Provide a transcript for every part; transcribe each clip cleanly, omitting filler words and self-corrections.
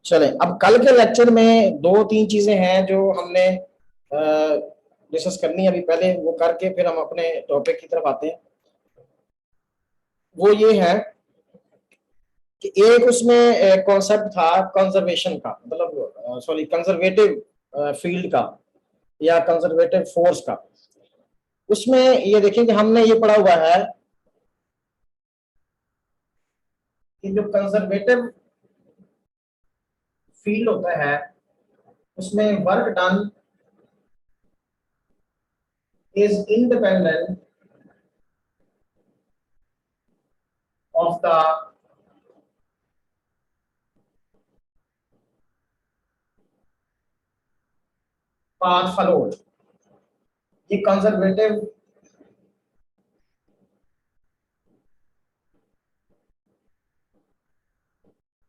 चले, अब कल के लेक्चर में दो तीन चीजें हैं जो हमने डिस्कस करनी है। अभी पहले वो करके फिर हम अपने टॉपिक की तरफ आते हैं। वो ये है कि एक उसमें कॉन्सेप्ट था कंजर्वेशन का, मतलब सॉरी कंजर्वेटिव फील्ड का या कंजर्वेटिव फोर्स का। उसमें ये देखें कि हमने ये पढ़ा हुआ है कि जो कंजर्वेटिव फील्ड होता है उसमें work done is independent of the path followed। ये कंजर्वेटिव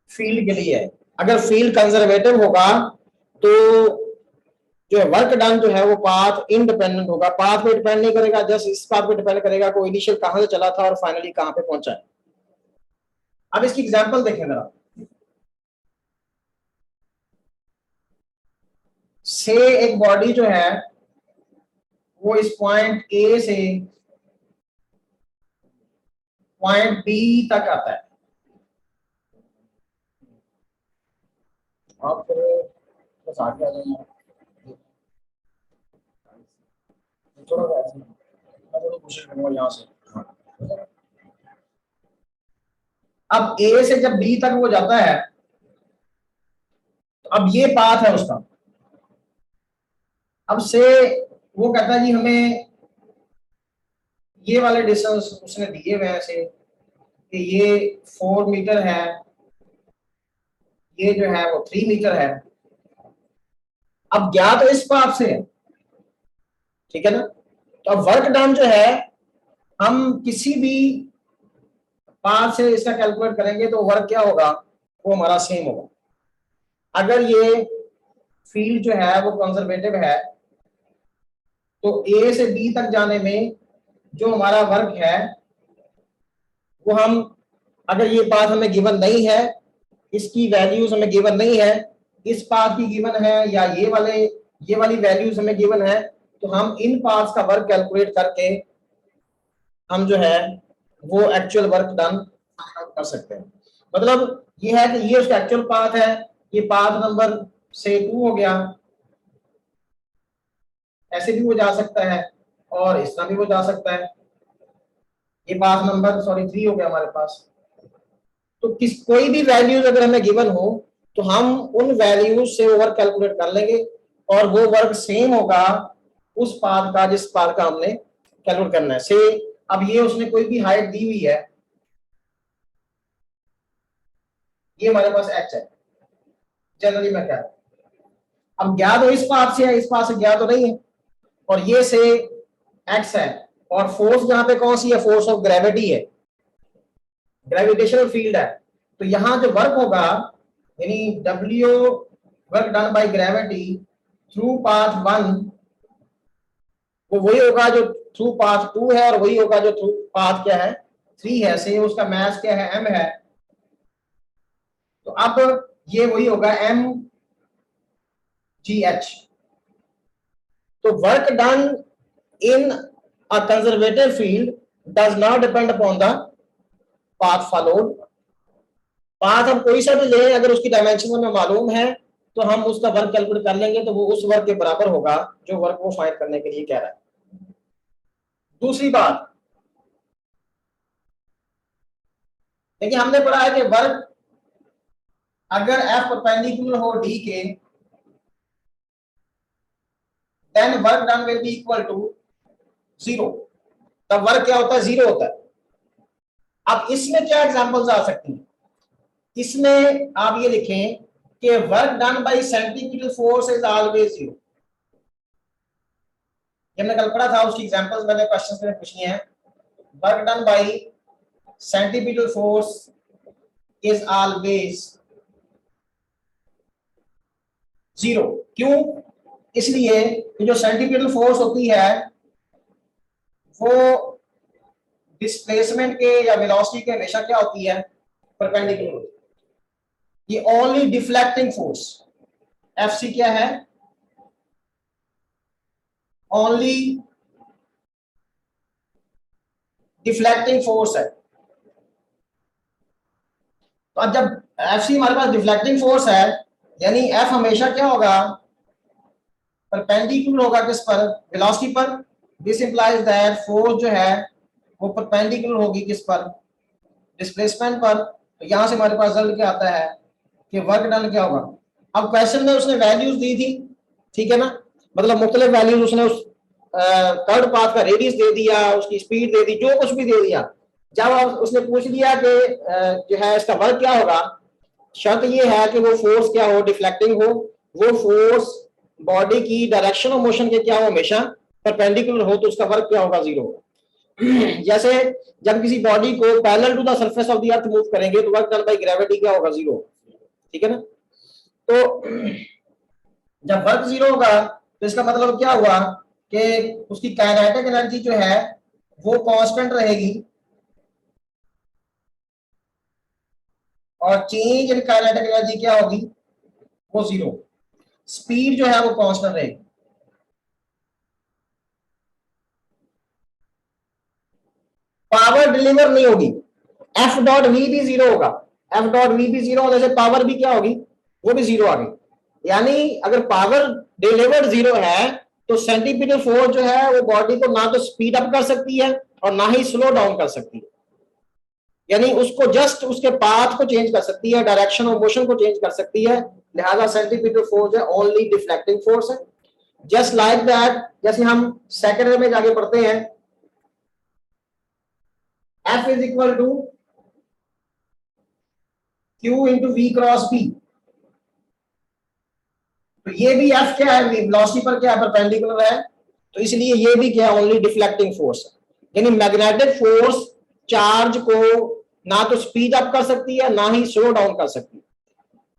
फील्ड के लिए है। अगर फील्ड कंजर्वेटिव होगा तो जो वर्क डन जो है वो पाथ इंडिपेंडेंट होगा। पाथ पे डिपेंड नहीं करेगा, जस्ट इस पाथ पे डिपेंड करेगा को इनिशियल कहां से चला था और फाइनली कहां पे पहुंचा है। अब इसकी एग्जांपल देखें जरा। से एक बॉडी जो है वो इस पॉइंट ए से पॉइंट बी तक आता है। आप बस आगे आ जाइए, थोड़ा सा ऐसे मैं थोड़ा कोशिश करूंगा यहाँ से। अब ए से जब बी तक वो जाता है तो अब ये पाथ है उसका। अब से वो कहता है जी हमें ये वाले डिस्टेंस उसने दिए हुए हैं ऐसे कि ये 4 मीटर है, ये जो है वो 3 मीटर है। अब ज्ञात तो इस पाथ से है, ठीक है ना। तो अब वर्क डन जो है हम किसी भी पाथ से इसका कैलकुलेट करेंगे तो वर्क क्या होगा, वो हमारा सेम होगा। अगर ये फील्ड जो है वो कंजर्वेटिव है तो ए से बी तक जाने में जो हमारा वर्क है वो हम, अगर ये पाथ हमें गिवन नहीं है, इसकी वैल्यूज हमें गिवन नहीं है, इस पाथ की गिवन है या ये वाली वैल्यूज हमें गिवन है, तो हम इन पाथ्स का वर्क कैलकुलेट करके हम जो है वो एक्चुअल वर्क डन कर सकते हैं। मतलब ये है कि ये उसका एक्चुअल पाथ है, ये पाथ नंबर से 2 हो गया, ऐसे भी वो जा सकता है और इस तरह भी वो जा सकता है। ये पाथ नंबर सॉरी 3 हो गया हमारे पास। तो किस कोई भी वैल्यूज अगर हमें गिवन हो तो हम उन वैल्यूज से वर्क कैलकुलेट कर लेंगे और वो वर्क सेम होगा उस पाथ का जिस पाथ का हमने कैलकुलेट करना है। से अब ये उसने कोई भी हाइट दी हुई है, ये हमारे पास एच है जनरली मैं कह रहा हूं। अब ज्ञात हो इस पाथ से है, इस पाथ से ज्ञात तो नहीं है, और ये से एक्स है और फोर्स जहां पे कौन सी है, फोर्स ऑफ ग्रेविटी है, ग्रेविटेशनल फील्ड है। तो यहां जो वर्क होगा यानी W work done by gravity through path 1 वो वही होगा जो थ्रू पाथ 2 है और वही होगा जो थ्रू पाथ क्या है 3 है। से उसका मास क्या है, m है। तो अब ये वही होगा m जी एच। तो work done in a conservative field does not depend upon the path followed. Path हम कोई सा भी लें, अगर उसकी डायमेंशन हमें मालूम है तो हम उसका वर्क कैलकुलेट कर लेंगे, तो वो उस वर्क के बराबर होगा जो वर्क वो फाइंड करने के लिए कह रहा है। दूसरी बात देखिए, हमने पढ़ा है कि वर्क अगर एफ परपेंडिकुलर हो डी के then work done will be equal to 0। तब वर्क क्या होता है, 0 होता है। अब इसमें क्या एग्जांपल्स आ सकती हैं, इसमें आप ये लिखें कि work done by centrifugal force is always 0। ये हमने कल पढ़ा था, उसकी एग्जांपल्स मैंने क्वेश्चंस में पूछी हैं। Work done by centrifugal force is always 0। क्यों? इसलिए कि जो सेंट्रीफ्यूगल फोर्स होती है वो डिस्प्लेसमेंट के या वेलोसिटी के हमेशा क्या होती है, परपेंडिकुलर होती है। ये ओनली डिफ्लेक्टिंग फोर्स, एफसी क्या है, ओनली डिफ्लेक्टिंग फोर्स है। तो अब जब एफसी हमारे पास डिफ्लेक्टिंग फोर्स है, यानी एफ हमेशा क्या होगा, परपेंडिकुलर होगा किस पर, वेलोसिटी पर। दिस इंप्लाइज दैट फोर्स जो है वो परपेंडिकुलर होगी किस पर, डिस्प्लेसमेंट पर। तो यहां से हमारे पास रिजल्ट क्या आता है कि वर्क डन क्या होगा। अब क्वेश्चन में उसने वैल्यूज दी थी, ठीक है ना, मतलब मुख्तलिफ वैल्यूज उसने उस थर्ड पाथ का रेडियस दे दिया, उसकी स्पीड दे दी, जो कुछ भी दे दिया। जब उसने पूछ लिया कि जो है इसका वर्क क्या होगा, शर्त ये है कि वो फोर्स क्या हो, डिफ्लेक्टिंग हो, वो फोर्स बॉडी की डायरेक्शन ऑफ मोशन के क्या हो, हमेशा परपेंडिकुलर हो, तो उसका वर्क क्या होगा, जीरो होगा। जैसे जब किसी बॉडी को parallel to the surface of the earth move करेंगे तो वर्क डन बाय ग्रेविटी क्या होगा, जीरो, ठीक है ना। तो जब वर्क जीरो होगा तो इसका मतलब क्या हुआ कि उसकी काइनेटिक एनर्जी जो है वो कांस्टेंट रहेगी, और चेंज इन काइनेटिक एनर्जी क्या होगी, वो जीरो। स्पीड जो है वो कांस्टेंट रहेगी। पावर डिलीवर नहीं होगी, एफ डॉट वी भी जीरो होगा। एफ डॉट वी भी जीरो होने से पावर भी क्या होगी, वो भी जीरो आ गई। यानी अगर पावर डिलीवर्ड जीरो है तो सेंटीपिटल फोर्स जो है वो बॉडी को ना तो स्पीड अप कर सकती है और ना ही स्लो डाउन कर सकती है, यानी उसको जस्ट उसके पाथ को चेंज कर सकती है, डायरेक्शन ऑफ मोशन को चेंज कर सकती है। लिहाजा सेंटीपिटल फोर्स है ओनली डिफ्लेक्टिंग फोर्स है। जस्ट लाइक दैट, जैसे हम सेकेंड में जाके पढ़ते हैं, F is equal to Q into V cross P। तो ये भी F क्या है, वेलोसिटी पर क्या है, परपेंडिकुलर है, तो इसलिए ये भी क्या है, ओनली डिफ्लेक्टिंग फोर्स है। यानी मैग्नेटिक फोर्स चार्ज को ना तो स्पीड अप कर सकती है ना ही स्लो डाउन कर सकती है,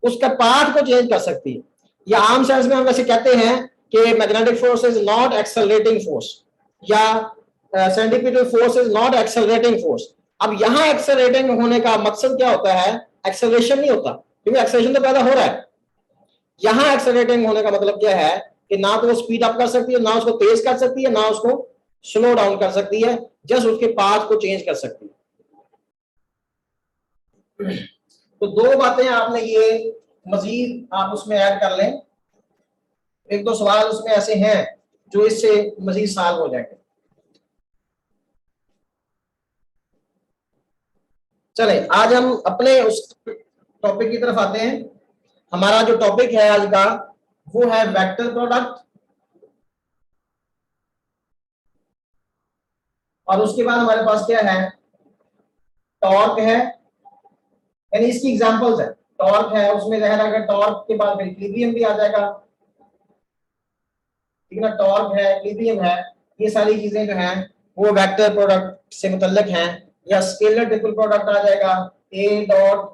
उसका पाथ को चेंज कर सकती है। या आम सेंस में हम वैसे कहते हैं कि magnetic force is not accelerating force, या centripetal force is not accelerating force. अब यहां एक्सेलरेटिंग होने का मकसद क्या होता है, एक्सेलरेशन नहीं होता, क्योंकि एक्सेलरेशन तो पैदा हो रहा है। यहां एक्सेलरेटिंग होने का मतलब क्या है कि ना तो वो स्पीड अप कर सकती है, ना उसको तेज कर सकती है, ना उसको स्लो डाउन कर सकती है, जस्ट उसके पाथ को चेंज कर सकती है। तो दो बातें आपने ये मजीद आप उसमें ऐड कर लें, एक दो सवाल उसमें ऐसे हैं जो इससे मजीद सॉल्व हो जाएंगे। चले आज हम अपने उस टॉपिक की तरफ आते हैं। हमारा जो टॉपिक है आज का वो है वेक्टर प्रोडक्ट, और उसके बाद हमारे पास क्या है, टॉर्क है, यानी इसकी एग्जांपल्स है। टॉर्क है, उसमें जहर अगर टॉर्क के बाद फिर इक्विलिब्रियम भी आ जाएगा, ठीक है ना, टॉर्क है, इक्विलिब्रियम है, ये सारी चीजें जो हैं वो वेक्टर प्रोडक्ट से मुतल्लिक हैं। या स्केलर ट्रिपल प्रोडक्ट आ जाएगा, ए डॉट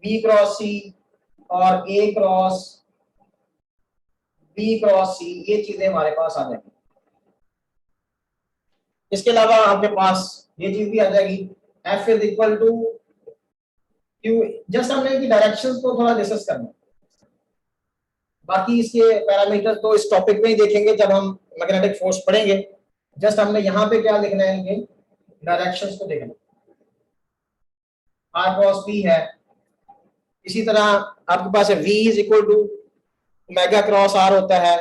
बी क्रॉस सी और ए क्रॉस बी क्रॉस सी, ये चीजें हमारे पास आ जाएंगी। इसके अलावा आपके पास ये चीज भी आ जाएगी, F is equal to Q. Just हमने इनकी डायरेक्शंस को थोड़ा डिस्कस करना, बाकी इसके पैरामीटर तो इस टॉपिक में ही देखेंगे जब हम मैग्नेटिक फोर्स पढ़ेंगे। जस्ट हमने यहाँ पे क्या लिखना है, इनके डायरेक्शंस को देखना। आर क्रॉस पी है, इसी तरह आपके पास है v is equal to omega cross R होता है,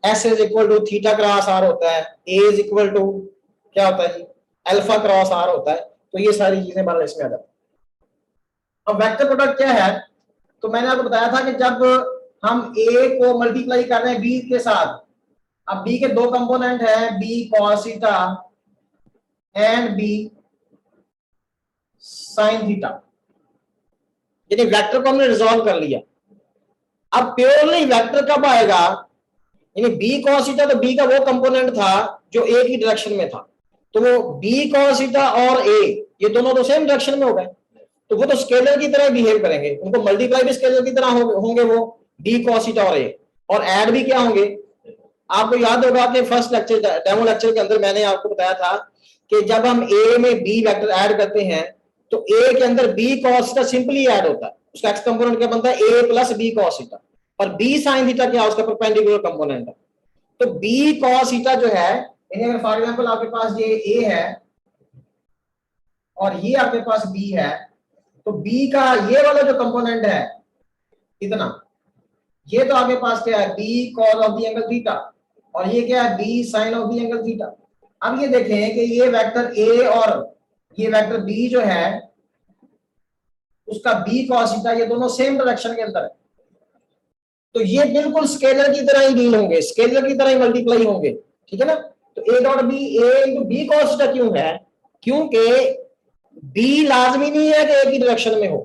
s is equal to theta cross R होता है, a इज इक्वल टू क्या होता है जी, अल्फा क्रॉस आर होता है। तो ये सारी चीजें हमारे इसमें आ जाती है। अब वेक्टर प्रोडक्ट क्या है, तो मैंने आपको बताया था कि जब हम a को मल्टीप्लाई कर रहे हैं b के साथ, अब b के दो कंपोनेंट है, b cos theta and b sin theta, यानी वेक्टर को हमने रिजॉल्व कर लिया। अब प्योरली वेक्टर कब आएगा, यानी b cos थीटा, तो b का वो कंपोनेंट था जो a की डायरेक्शन में था, तो वो b cos थीटा और a ये दोनों तो सेम डायरेक्शन में हो गए, तो वो तो स्केलर की तरह बिहेव करेंगे, उनको मल्टीप्लाई भी स्केलर की तरह होंगे वो b cos थीटा और a, और ऐड भी क्या होंगे। आपको याद होगा कि फर्स्ट लेक्चर डेमो लेक्चर के अंदर मैंने आपको बताया था कि जब हम a में b वेक्टर ऐड करते हैं तो ए के अंदर B cos theta simply add होता है, उसका एक्स कंपोनेंट क्या बनता है, A plus B cos theta, और बी साइन थीटा क्या उसका परपेंडिकुलर कंपोनेंट है। तो बी कॉस थीटा जो है, अगर फॉर एग्जांपल आपके पास ये ए है और ये आपके पास बी है, तो बी का ये वाला जो कंपोनेंट है इतना, ये तो आपके पास क्या है, B cos of the angle theta, और ये क्या है, B sine of the angle theta. अब ये देखें कि ये वेक्टर ए और ये वेक्टर बी जो है उसका बी कॉस थीटा, ये दोनों सेम डायरेक्शन के अंदर है, तो ये बिल्कुल स्केलर की तरह ही डील होंगे, स्केलर की तरह ही मल्टीप्लाई होंगे, ठीक है ना। तो A dot B A into B cos theta क्यों है, क्योंकि बी लाजमी नहीं है कि एक ही डायरेक्शन में हो,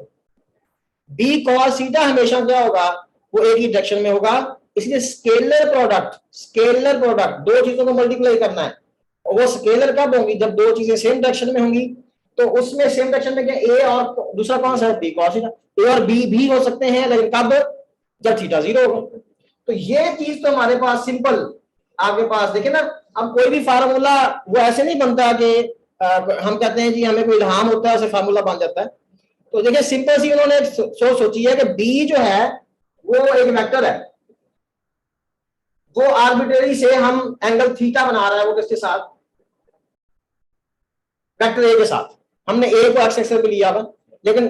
बी कॉस थीटा हमेशा क्या होगा, वो एक ही डायरेक्शन में होगा, इसलिए स्केलर प्रोडक्ट दो चीजों को मल्टीप्लाई करना है, और वो स्केलर कब होंगी, जब दो चीजें सेम डायरेक्शन में होंगी। तो उसमें सेम डायरेक्शन में क्या, ए और दूसरा कौन सा है, बी कॉस थीटा, ए और बी भी हो सकते हैं, लेकिन कब, जब थीटा 0 होगा। तो ये चीज तो हमारे पास सिंपल आपके पास देखे ना। अब कोई भी फार्मूला वो ऐसे नहीं बनता कि हम कहते हैं जी हमें कोई इल्हाम होता है, ऐसे फार्मूला बन जाता है। तो देखिए सिंपल सी उन्होंने सोच सोची है कि बी जो है वो एक वेक्टर है, वो आर्बिट्रेरी से हम एंगल थीटा बना रहा है, वो किसके साथ, वेक्टर ए के साथ। हमने ए को एक्स एक्सिस पे लिया हुआ, लेकिन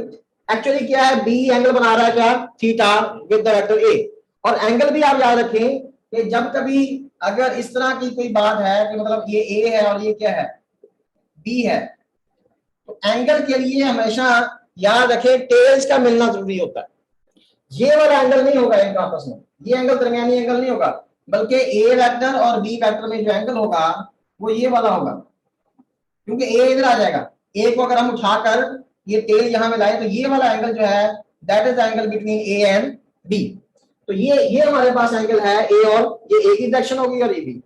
एक्चुअली क्या है, बी एंगल बना रहा है क्या, theta with the vector A. और एंगल भी आप याद रखें कि जब कभी अगर इस तरह की कोई बात है कि मतलब ये ए है और ये क्या है, बी है, तो एंगल के लिए हमेशा याद रखें टेल्स का मिलना जरूरी होता है। ये वाला एंगल नहीं होगा इनका आपस में, ये एंगल दरमियानी एंगल नहीं होगा, बल्कि ए वेक्टर और बी वेक्टर में जो एंगल होगा वो ये वाला होगा, क्योंकि ए इधर आ जाएगा, ए को अगर हम उठाकर ये टेल यहां में लाए तो ये वाला एंगल जो है that is the angle between A and B. तो ये हमारे पास एंगल है ए, और ये ए की डायरेक्शन होगी और ये बी।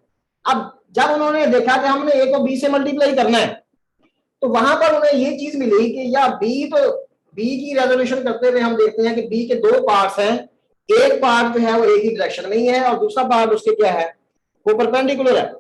अब जब उन्होंने देखा कि हमने ए को बी से मल्टीप्लाई करना है, तो वहां पर उन्हें ये चीज मिली कि या बी, तो बी की रेजोल्यूशन करते हुए हम देखते हैं कि बी के दो पार्ट्स हैं, एक पार्ट जो है वो एक ही डायरेक्शन में ही है और दूसरा पार्ट उसके क्या है, वो परपेंडिकुलर है।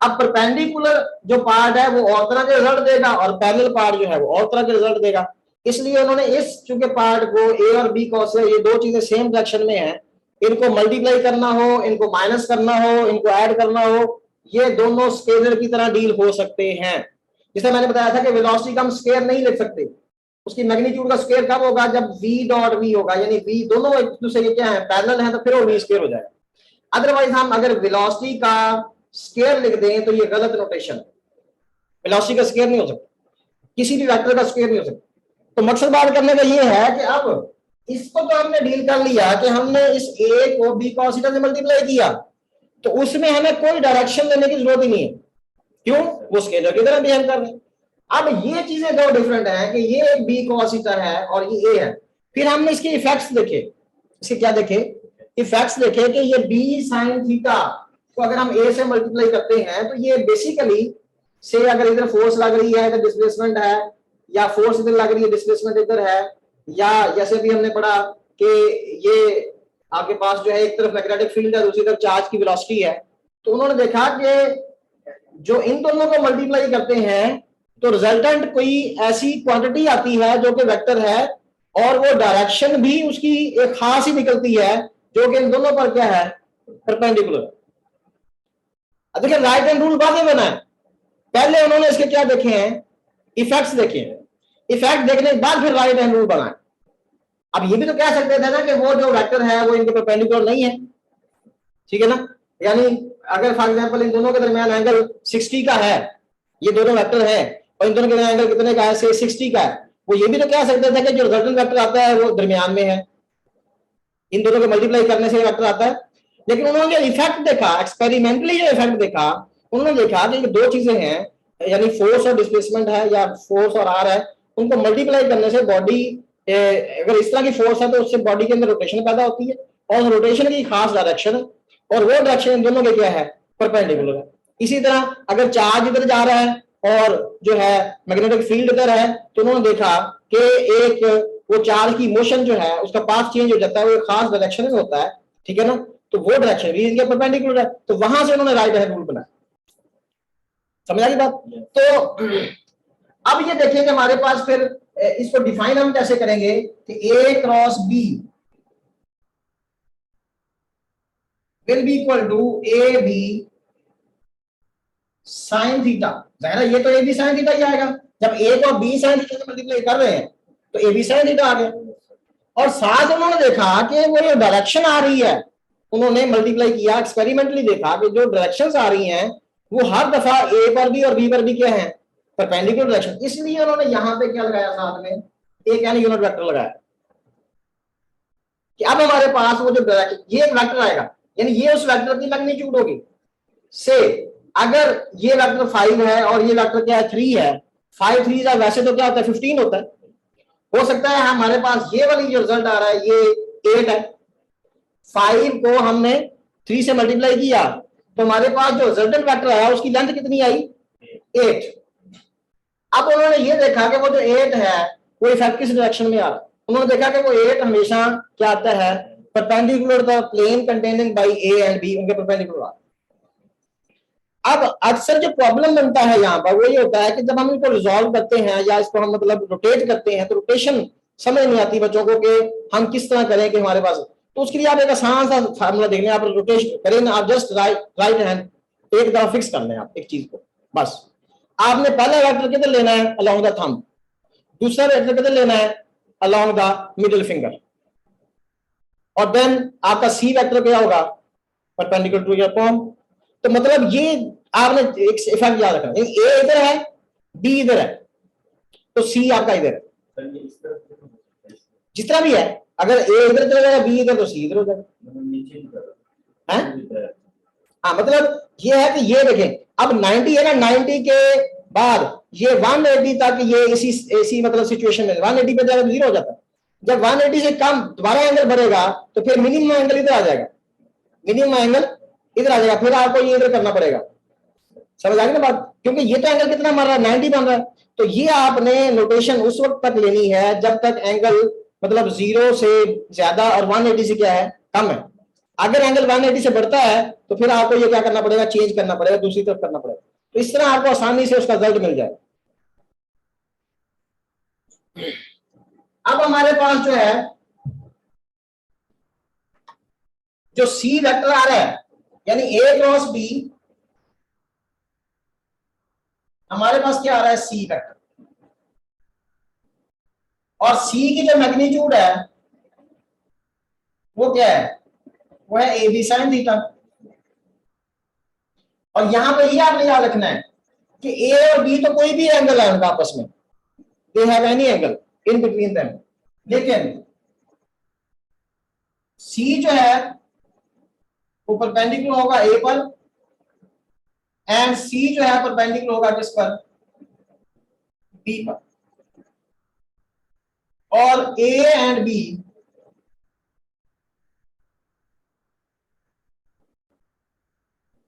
अब परपेंडिकुलर जो पार्ट है वो और तरह के रिजल्ट देगा और पैरेलल पार्ट जो है वो और तरह के रिजल्ट देगा। इसलिए उन्होंने इस चूंकि पार्ट को ए और बी कॉस है, ये दो चीजें सेम डायरेक्शन में है, इनको मल्टीप्लाई करना हो, इनको माइनस करना हो, इनको ऐड करना हो, ये दोनों स्केलर की तरह डील हो सकते हैं। जैसे मैंने बताया था कि वेलोसिटी का हम स्क्वायर नहीं लिख सकते, उसकी मैग्नीट्यूड का स्क्वायर कब होगा, जब v डॉट v होगा, यानी v दोनों एक दूसरे के क्या है, पैरेलल है, तो फिर वो v स्क्वायर हो जाएगा। अदरवाइज हम अगर वेलोसिटी का स्क्वायर लिख दें तो ये गलत नोटेशन है, वेलोसिटी का स्क्वायर नहीं हो सकता, किसी भी वेक्टर का स्क्वायर नहीं हो सकता। तो मकसद बात करने का ये है कि अब इसको तो हमने डील कर लिया कि हमने इस a को b cos थीटा से मल्टीप्लाई किया, तो उसमें हमें कोई डायरेक्शन लेने की जरूरत ही नहीं है, क्यों, वो स्केलर की तरह बिहेव कर रहे हैं। अब ये चीजें दो डिफरेंट हैं कि ये एक बी कॉस थीटा है और ये ए है। फिर हमने इसके इफेक्ट्स देखे, इसके क्या देखे, इफेक्ट्स देखे कि ये बी साइन थीटा को अगर हम ए से मल्टीप्लाई करते हैं तो ये बेसिकली से अगर इधर फोर्स लग रही है, इधर डिस्प्लेसमेंट है, या फोर्स इधर लग रही है, डिस्प्लेसमेंट इधर है, या जैसे भी हमने पढ़ा कि ये आपके पास जो है एक तरफ मैग्नेटिक फील्ड है, दूसरी तरफ चार्ज की वेलोसिटी है, तो उन्होंने देखा कि जो इन दोनों को मल्टीप्लाई करते हैं तो रिजल्टेंट कोई ऐसी क्वांटिटी आती है जो कि वेक्टर है, और वो डायरेक्शन भी उसकी एक खास ही निकलती है जो कि इन दोनों पर क्या है, परपेंडिकुलर। अब देखिए राइट हैंड रूल बाद में बना है, पहले उन्होंने इसके क्या देखे हैं, इफेक्ट्स देखे हैं, इफेक्ट देखने के बाद फिर राइट हैंड रूल बना है। अब ये भी तो कह सकते थे ना कि वो जो वेक्टर है वो इनके परपेंडिकुलर नहीं है, ठीक है ना, यानी अगर फॉर एग्जांपल इन दोनों के दरमियान एंगल 60 का है, ये दोनों वेक्टर है और इन दोनों के दरमियान एंगल कितने का है, से 60 का है, वो ये भी तो कह सकते थे कि जो रिजल्टेंट वेक्टर आता है वो दरमियान में है, इन दोनों को मल्टीप्लाई करने से वेक्टर आता है। लेकिन उन्होंने इफेक्ट देखा, एक्सपेरिमेंटली जो इफेक्ट देखा, उन्होंने देखा कि दो चीजें हैं, यानी फोर्स और डिस्प्लेसमेंट है या फोर्स और आर है, उनको मल्टीप्लाई करने से बॉडी, अगर इस तरह की फोर्स है तो उससे बॉडी के अंदर रोटेशन पैदा होती है, और रोटेशन की खास डायरेक्शन है, और वो डायरेक्शन इन दोनों के क्या है, परपेंडिकुलर है। इसी तरह अगर चार्ज इधर जा रहा है और जो है मैग्नेटिक फील्ड इधर है, तो उन्होंने देखा कि एक वो चार्ज की मोशन जो है उसका पाथ चेंज हो जाता है, वो एक खास डायरेक्शन में होता है, ठीक है ना, तो वो डायरेक्शन भी इनके परपेंडिकुलर है, तो वहां से उन्होंने राइट हैंड रूल बनाया। समझ आ गई बात। तो अब ये देखिए कि हमारे पास फिर इसको डिफाइन हम कैसे करेंगे कि A cross B will be equal to A B sine theta. जाहिर है ये तो ए बी साइन थीटा ही आएगा, जब ए को बी साइन थीटा से मल्टीप्लाई कर रहे हैं तो ए बी साइन थीटा आ गया। और साथ उन्होंने देखा कि वो जो डायरेक्शन आ रही है, उन्होंने मल्टीप्लाई किया, एक्सपेरिमेंटली देखा कि जो डायरेक्शंस आ रही हैं वो हर दफा ए पर भी और बी पर भी क्या है, परपेंडिकुलर डायरेक्शन। इसलिए उन्होंने यहां पे क्या लगाया, साथ में एक यानी यूनिट वेक्टर लगाया कि अब हमारे पास वो जो डायरेक्शन ये एक वेक्टर आएगा, यानी ये उस वेक्टर की मैग्नीट्यूड होगी। से अगर ये वेक्टर 5 है और ये वेक्टर क्या है 3 है, 5 3 वैसे तो क्या होता है 15 होता है। हो सकता है हमारे पास ये वाली जो रिजल्ट आ रहा है ये 8 है, 5 को हमने 3 से मल्टीप्लाई किया तो हमारे पास जो रिजल्टेंट वेक्टर आया उसकी लेंथ कितनी आई 8। अब उन्होंने ये देखा कि वो जो 8 है वो इफेक्ट किस डायरेक्शन में आ रहा है। उन्होंने देखा कि वो 8 हमेशा क्या आता है, perpendicular the plane containing by A and B, उनके परपेंडिकुलर आता है। अब अक्सर जो प्रॉब्लम बनता है यहाँ पर वो ये होता है कि जब हम इनको रिजॉल्व करते हैं या इसको हम मतलब रोटेट करते हैं तो रोटेशन समझ नहीं आती बच्चों को कि हम किस तरह करें कि हमारे पास। तो उसके लिए आप एक आसान सा फार्मूला देख लें, आप रोटेशन करें ना, आप जस्ट राइट हैंड एक दफा फिक्स कर लें आप एक चीज को। बस आपने पहला वेक्टर किधर लेना है, अलोंग द थंब, दूसरा वेक्टर किधर लेना है, अलोंग द मिडिल फिंगर, और देन आपका सी वेक्टर क्या होगा, परपेंडिकुलर टू योर पॉम। तो मतलब ये आपने एक इफेक्ट याद रखना, ए इधर है बी इधर है तो सी आपका इधर है, जिस तरह भी है। अगर ए इधर चला जाएगा बी इधर तो सी इधर हो जाएगा। हाँ मतलब ये है कि ये देखें अब 90 है ना, 90 के बाद ये 180 तक ये इसी मतलब सिचुएशन में 180 पे जाकर 0 हो जाता है। जब 180 से कम दोबारा एंगल बढ़ेगा तो फिर मिनिमम एंगल इधर आ जाएगा, मिनिमम एंगल इधर आ जाएगा, फिर आपको ये इधर करना पड़ेगा। समझ आ गई ना बात, क्योंकि ये तो एंगल कितना बन रहा है 90 बन रहा है। तो ये आपने नोटेशन उस वक्त तक लेनी है जब तक एंगल मतलब 0 से ज्यादा और 180 से क्या है कम है। अगर एंगल 180 से बढ़ता है तो फिर आपको ये क्या करना पड़ेगा, चेंज करना पड़ेगा, दूसरी तरफ करना पड़ेगा। तो इस तरह आपको आसानी से उसका रिजल्ट मिल जाए। अब हमारे पास जो है जो सी वेक्टर आ रहा है यानी ए क्रॉस बी, हमारे पास क्या आ रहा है सी वेक्टर, और सी की जो मैग्नीट्यूड है वो क्या है, वो है ए बी साइन थीटा। और यहां पर ये आपने याद रखना है कि ए और बी तो कोई भी एंगल है उनका आपस में, they have any angle in between them, लेकिन सी जो है वो परपेंडिकुलर होगा ए पर एंड सी जो है परपेंडिकुलर होगा किस पर, बी पर। और A and B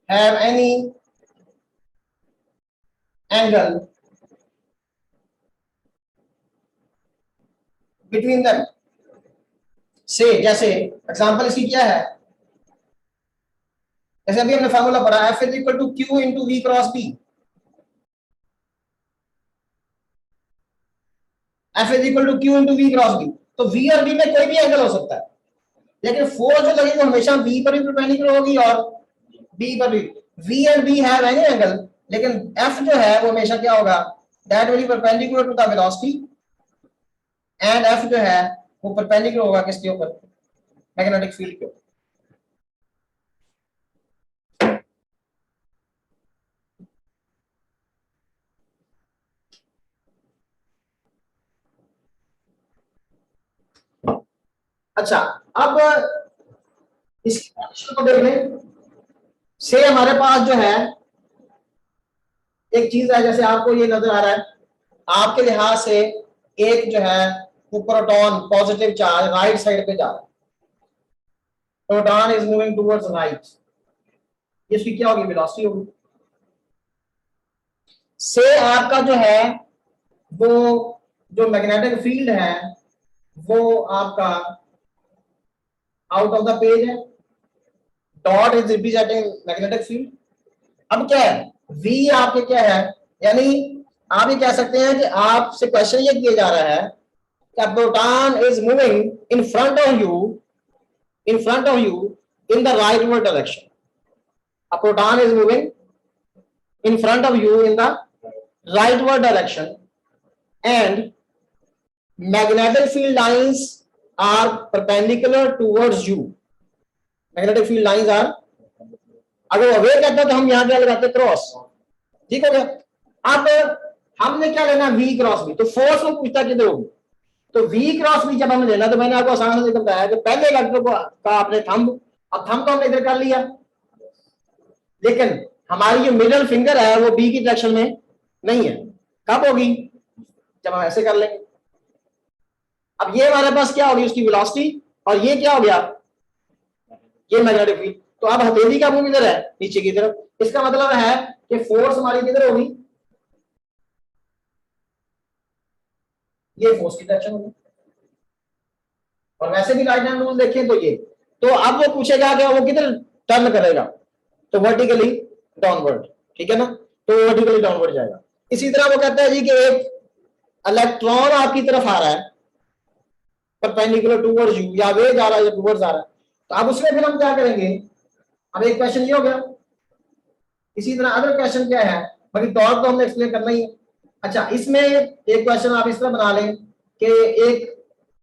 have any angle between them। से जैसे एग्जांपल इसकी क्या है, जैसे अभी हमने फार्मूला पढ़ा F is equal to Q into V cross B, F is equal to Q into V cross B. तो वी और बी में कोई भी एंगल हो सकता है, लेकिन फोर्स जो लगेगी वो हमेशा बी पर भी परपेंडिकुलर होगी और बी पर भी। V and B have any angle, लेकिन एफ जो है वो हमेशा क्या होगा, that will be perpendicular to the velocity, and F जो है वो परपेंडिकुलर होगा किसके ऊपर, मैग्नेटिक फील्ड के ऊपर। अच्छा अब इस क्वेश्चन को देख लें। से हमारे पास जो है एक चीज है, जैसे आपको ये नजर आ रहा है आपके लिहाज से एक जो है वो proton positive charge right side पे जा रहा है, proton is moving towards right, इसकी क्या होगी, वेलोसिटी होगी। से आपका जो है वो जो मैग्नेटिक फील्ड है वो आपका आउट ऑफ द पेज है, dot is representing magnetic field. अब क्या है, वी आपके क्या है, यानी आप ये कह सकते हैं कि आपसे क्वेश्चन ये किया जा रहा है कि proton is moving in front of you in the rightward direction. A proton is moving in front of you in the rightward direction, and magnetic field lines are perpendicular towards you. Magnetic field lines are, अगर वो away कहता तो हम यहां क्या लगाते, cross. ठीक हो गया. अब हमने क्या लेना, V क्रॉस V. तो फोर्स में पूछता किधर होगी, तो V क्रॉस V जब हमने लेना, तो मैंने आपको आसान से बताया कि पहले वेक्टर का आपने थंब, अब थंब तो हमने इधर कर लिया, लेकिन हमारी जो मिडल फिंगर है वो B की डायरेक्शन में नहीं है. कब होगी, जब हम ऐसे कर लेंगे. अब ये हमारे पास क्या होगी, उसकी वेलोसिटी, और ये क्या हो गया, ये मैग्नेटिक फील्ड. तो अब हथेली का मुंह किधर है, नीचे की तरफ. इसका मतलब है कि फोर्स हमारी किधर होगी, ये फोर्स की डायरेक्शन होगी. और वैसे भी राइट हैंड रूल देखें तो ये, तो अब वो पूछेगा कि वो किधर टर्न करेगा, तो वर्टिकली डाउनवर्ड. ठीक है ना, तो वर्टिकली डाउनवर्ड जाएगा. इसी तरह वो कहता है जी कि एक इलेक्ट्रॉन आपकी तरफ आ रहा है परपेंडिकुलर टूवर्ड्स यू, या वे जा रहा है या टूवर्ड्स आ रहा है, तो अब उसमें फिर हम क्या करेंगे. अब एक क्वेश्चन ये हो गया. इसी तरह अदर क्वेश्चन क्या है, बाकी टॉर्क तो हमने एक्सप्लेन करना ही है. अच्छा, इसमें एक क्वेश्चन आप इस तरह बना लें कि एक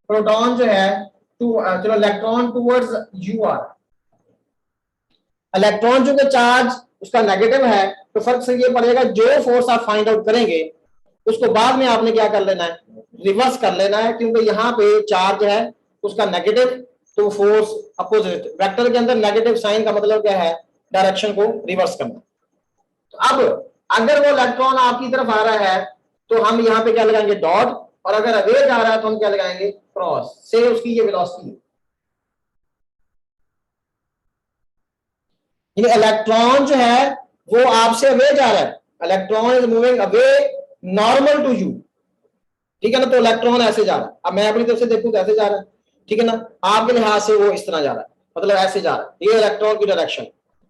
प्रोटॉन जो है चलो electron towards you are, electron जो चार्ज उसका नेगेटिव है, तो फर्क से ये पड़ेगा जो फोर्स आप फाइंड आउट करेंगे उसको बाद में आपने क्या कर लेना है, रिवर्स कर लेना है, क्योंकि यहाँ पे चार्ज है उसका नेगेटिव, तो फोर्स अपोजिट. वेक्टर के अंदर नेगेटिव साइन का मतलब क्या है, डायरेक्शन को रिवर्स करना. तो अब अगर वो इलेक्ट्रॉन आपकी तरफ आ रहा है तो हम यहाँ पे क्या लगाएंगे, डॉट, और अगर अवे जा रहा है तो हम क्या लगाएंगे, क्रॉस. से उसकी ये वेलोसिटी है. इलेक्ट्रॉन जो है वो आपसे अवे जा रहा है, electron is moving away normal to you. ठीक है ना, तो इलेक्ट्रॉन ऐसे जा रहा है. अब मैं अपनी तरफ से देखूं तो ऐसे जा रहा है. ठीक है ना, आपके लिहाज से वो इस तरह जा रहा है, मतलब ऐसे जा रहा है, ये इलेक्ट्रॉन की डायरेक्शन.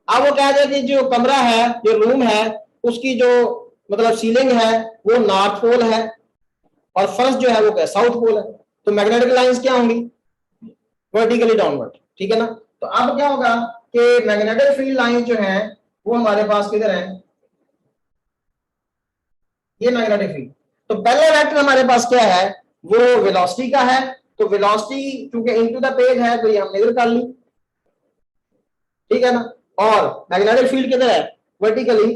अब वो कह जाए कि जो कमरा है, जो रूम है, उसकी जो मतलब सीलिंग है वो नॉर्थ पोल है और फर्स्ट जो है वो क्या, साउथ पोल है. तो मैग्नेटिक लाइंस क्या होंगी, वर्टिकली डाउनवर्ड. ठीक है ना, तो अब क्या होगा कि मैग्नेटिक फील्ड लाइन जो है वो हमारे पास किधर है, ये मैग्नेटिक फील्ड. तो पहला वेक्टर हमारे पास क्या है, वो वेलोसिटी का है. तो वेलोसिटी क्योंकि इनटू द पेज है तो ये हमने इधर कर ली. ठीक है ना, और मैग्नेटिक फील्ड किधर है, वर्टिकली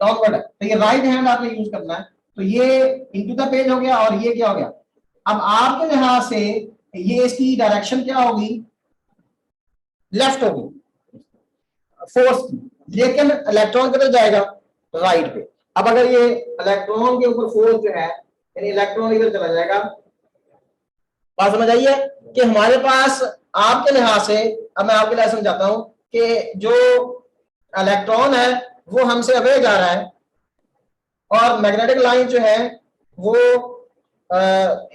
डाउनवर्ड है. तो ये राइट हैंड आपने यूज करना है. तो ये इनटू द पेज हो गया और ये क्या हो गया. अब आपके लिहाज से ये इसकी डायरेक्शन क्या होगी, लेफ्ट होगी फोर्स की, लेकिन इलेक्ट्रॉन किधर जाएगा, राइट पे. अब अगर ये इलेक्ट्रॉन के ऊपर फोर्स जो है, यानी इलेक्ट्रॉन इधर चला जाएगा. बात समझ आई है कि हमारे पास आपके लिहाज से, अब मैं आपके लिए समझाता हूं कि जो इलेक्ट्रॉन है वो हमसे अवे जा रहा है और मैग्नेटिक लाइन जो है वो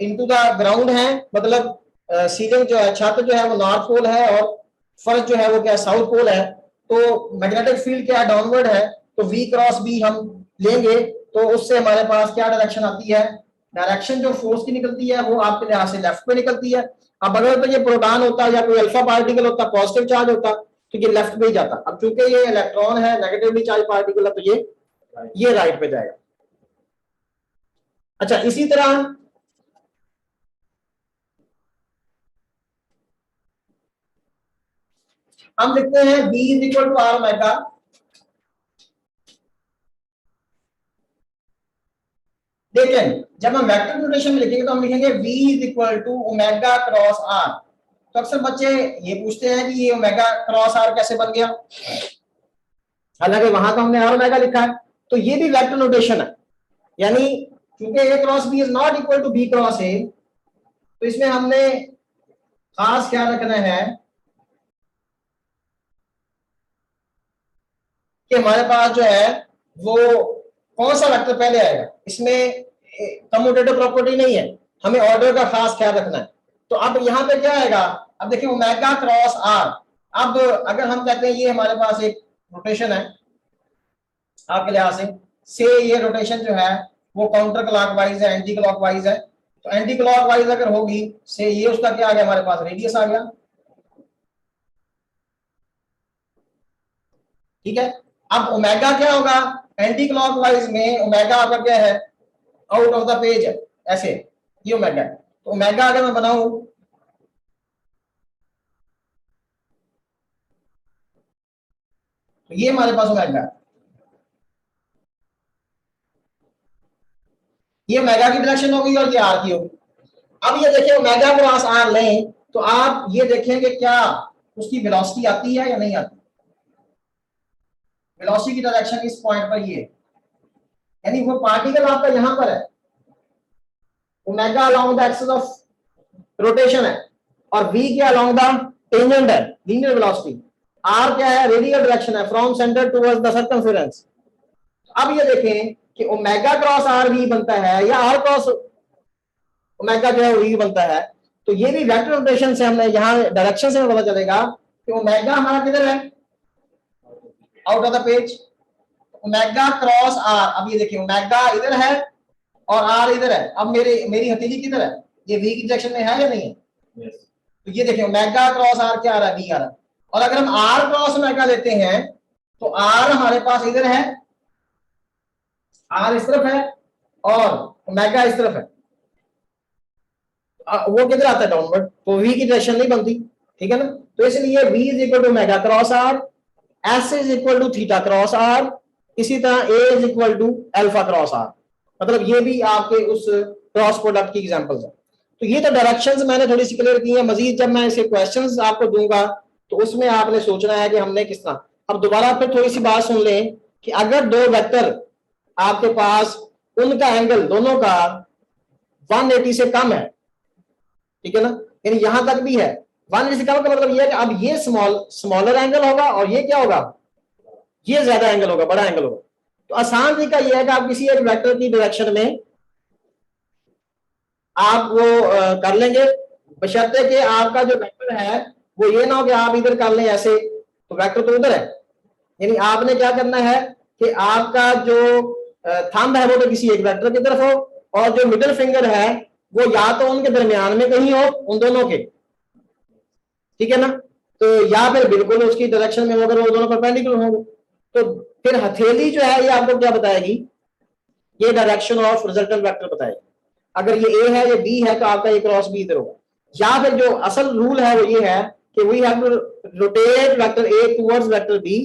इनटू द ग्राउंड है, मतलब सीलिंग जो है, छत जो है वो नॉर्थ पोल है और फर्स्ट जो है वो क्या, साउथ पोल है. तो मैग्नेटिक फील्ड क्या डाउनवर्ड है, तो V क्रॉस B हम लेंगे, तो उससे हमारे पास क्या डायरेक्शन आती है, डायरेक्शन जो फोर्स की निकलती है वो आपके लिहाज से लेफ्ट पे निकलती है. अब अगर तो ये प्रोटॉन होता या कोई अल्फा पार्टिकल होता, पॉजिटिव चार्ज होता, तो ये लेफ्ट पे ही जाता. अब चूंकि ये इलेक्ट्रॉन है, नेगेटिवली चार्ज पार्टिकल है, तो ये राइट पे जाएगा. अच्छा, इसी तरह हम लिखते हैं V is equal to R omega. लेकिन जब हम वेक्टर नोटेशन में लिखेंगे तो हम लिखेंगे V is equal to omega cross R. तो अक्सर बच्चे ये पूछते हैं कि ये ओमेगा क्रॉस आर कैसे बन गया, हालांकि वहां तो हमने आर ओमेगा लिखा है. तो ये भी वेक्टर नोटेशन है, यानी क्योंकि A cross B is not equal to B cross A, तो इसमें हमने खास ख्याल रखना है कि हमारे पास जो है वो कौन सा वेक्टर पहले आएगा. इसमें कम्यूटेटिव प्रॉपर्टी नहीं है, हमें ऑर्डर का खास ख्याल रखना है. तो अब यहाँ पे क्या आएगा, अब देखिए ओमेगा क्रॉस आर. अब अगर हम कहते हैं ये हमारे पास एक रोटेशन है आपके लिहाज से, से ये रोटेशन जो है वो काउंटर क्लॉकवाइज है, एंटी क्लॉकवाइज है। तो एंटी क्लॉकवाइज अगर होगी से ये उसका क्या आ गया, हमारे पास रेडियस आ गया। ठीक है, अब ओमेगा क्या होगा, एंटी क्लॉकवाइज में ओमेगा आपका क्या है, आउट ऑफ द पेज है, ऐसे ये ओमेगा है। तो ओमेगा अगर मैं बनाऊं तो ये हमारे पास ओमेगा है, ये ओमेगा की डायरेक्शन होगी और ये आर की होगी। अब ये देखिए ओमेगा क्रॉस आर लें तो आप ये देखेंगे क्या उसकी वेलोसिटी आती है या नहीं आती। वेलोसिटी की डायरेक्शन इस पॉइंट पर ये, यानी वो पार्टिकल आपका यहां पर है, omega along the axis of rotation है, और v क्या अलोंग द टेंजेंट है, लीनियर वेलोसिटी। r क्या है, रेडियल डायरेक्शन है, from centre towards the circumference. अब ये देखें कि ओमेगा क्रॉस आर v बनता है या r क्रॉस ओमेगा जो है वो v बनता है। तो ये भी वेक्टर रोटेशन से हमने यहाँ डायरेक्शन से पता चलेगा कि ओमेगा हमारा किधर है, out of the page. Omega cross R, अब ये देखिए ओमेगा इधर है और आर इधर है। अब मेरी हथेली किधर है, ये v की डायरेक्शन में है या नहीं है। yes. तो ये देखिए ओमेगा क्रॉस आर क्या आ रहा है, v आ रहा है। और अगर हम r क्रॉस ओमेगा लेते हैं तो r हमारे पास इधर है, r इस तरफ है और ओमेगा इस तरफ है। वो किधर आता है, डाउनवर्ड, तो v की डायरेक्शन नहीं बनती। ठीक है ना, तो इसलिए v is equal to omega cross r, s is equal to theta cross r, इसी तरह a is equal to alpha cross r। मतलब ये भी आपके उस क्रॉस प्रोडक्ट की एग्जांपल्स है। तो ये तो डायरेक्शंस मैंने थोड़ी सी क्लियर की है। मजीद जब मैं इसे क्वेश्चंस आपको दूंगा तो उसमें आपने सोचना है कि हमने किस तरह। अब दोबारा फिर थोड़ी सी बात सुन लें कि अगर दो वेक्टर आपके पास, उनका एंगल दोनों का 180 से कम है, ठीक है ना, यानी यहां तक भी है 180 से कम का मतलब ये है कि अब ये स्मॉलर एंगल होगा और ये क्या होगा, ये ज्यादा एंगल होगा, बड़ा एंगल होगा। तो आसान तरीका यह है कि आप किसी एक वेक्टर की डायरेक्शन में आप वो कर लेंगे, बशर्ते कि आपका जो वेक्टर है वो ये ना हो कि आप इधर कर लें ऐसे, तो वेक्टर तो उधर है। यानी आपने क्या करना है कि आपका जो थंब है वो तो किसी एक वेक्टर की तरफ हो और जो मिडिल फिंगर है वो या तो उनके दरमियान में कहीं हो, उन दोनों के, ठीक है ना, तो या फिर बिल्कुल उसकी डायरेक्शन में हो अगर वो दोनों परपेंडिकुलर होंगे। तो फिर हथेली जो है ये आपको क्या बताएगी, ये डायरेक्शन ऑफ रिजल्टेंट वेक्टर बताएगी। अगर ये ए है ये बी है तो आपका ये क्रॉस बी इधर होगा। या फिर जो असल रूल है वो ये है कि we have to rotate vector A towards vector B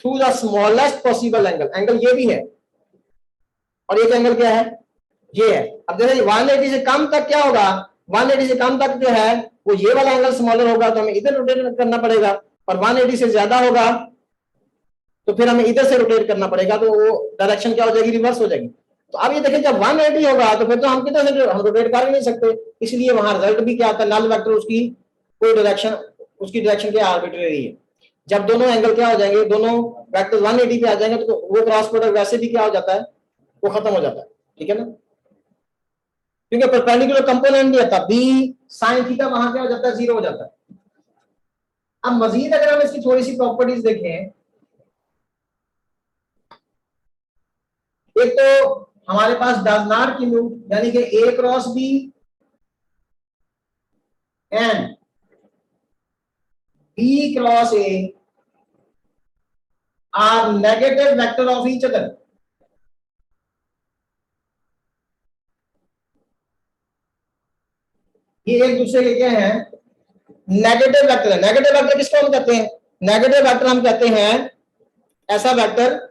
through the smallest possible angle. Angle ये भी है और एक एंगल क्या है, ये है। अब जैसे 180 से कम तक क्या होगा, 180 से कम तक जो है वो ये वाला एंगल स्मॉलर होगा तो हमें इधर रोटेट करना पड़ेगा, और 180 से ज्यादा होगा तो फिर हमें इधर से रोटेट करना पड़ेगा, तो वो डायरेक्शन क्या हो जाएगी, रिवर्स हो जाएगी। तो अब ये देखें जब 180 होगा तो फिर तो हम किधर से हम रोटेट कर ही नहीं सकते, इसलिए वहां रिजल्ट भी क्या आता है, नल वेक्टर उसकी कोई डायरेक्शन, उसकी डायरेक्शन क्या आर्बिट्रेरी है। जब दोनों एंगल क्या हो जाएंगे, दोनों वेक्टर्स 180 पे आ जाएंगे तो वो क्रॉस प्रोडक्ट वैसे भी क्या हो जाता है, वो खत्म हो जाता है। ठीक है ना, क्योंकि परपेंडिकुलर कंपोनेंट नहीं आता, बी साइन थीटा वहां क्या हो जाता है, जीरो हो जाता है। अब मजीद अगर हम इसकी थोड़ी सी प्रॉपर्टीज देखें, एक तो हमारे पास डज नॉट कम्यूट, यानी कि A cross B and B cross A are negative vector of each other. ये एक दूसरे के क्या है, नेगेटिव वेक्टर है। नेगेटिव वेक्टर किसको हम कहते हैं, नेगेटिव वेक्टर हम कहते हैं ऐसा वेक्टर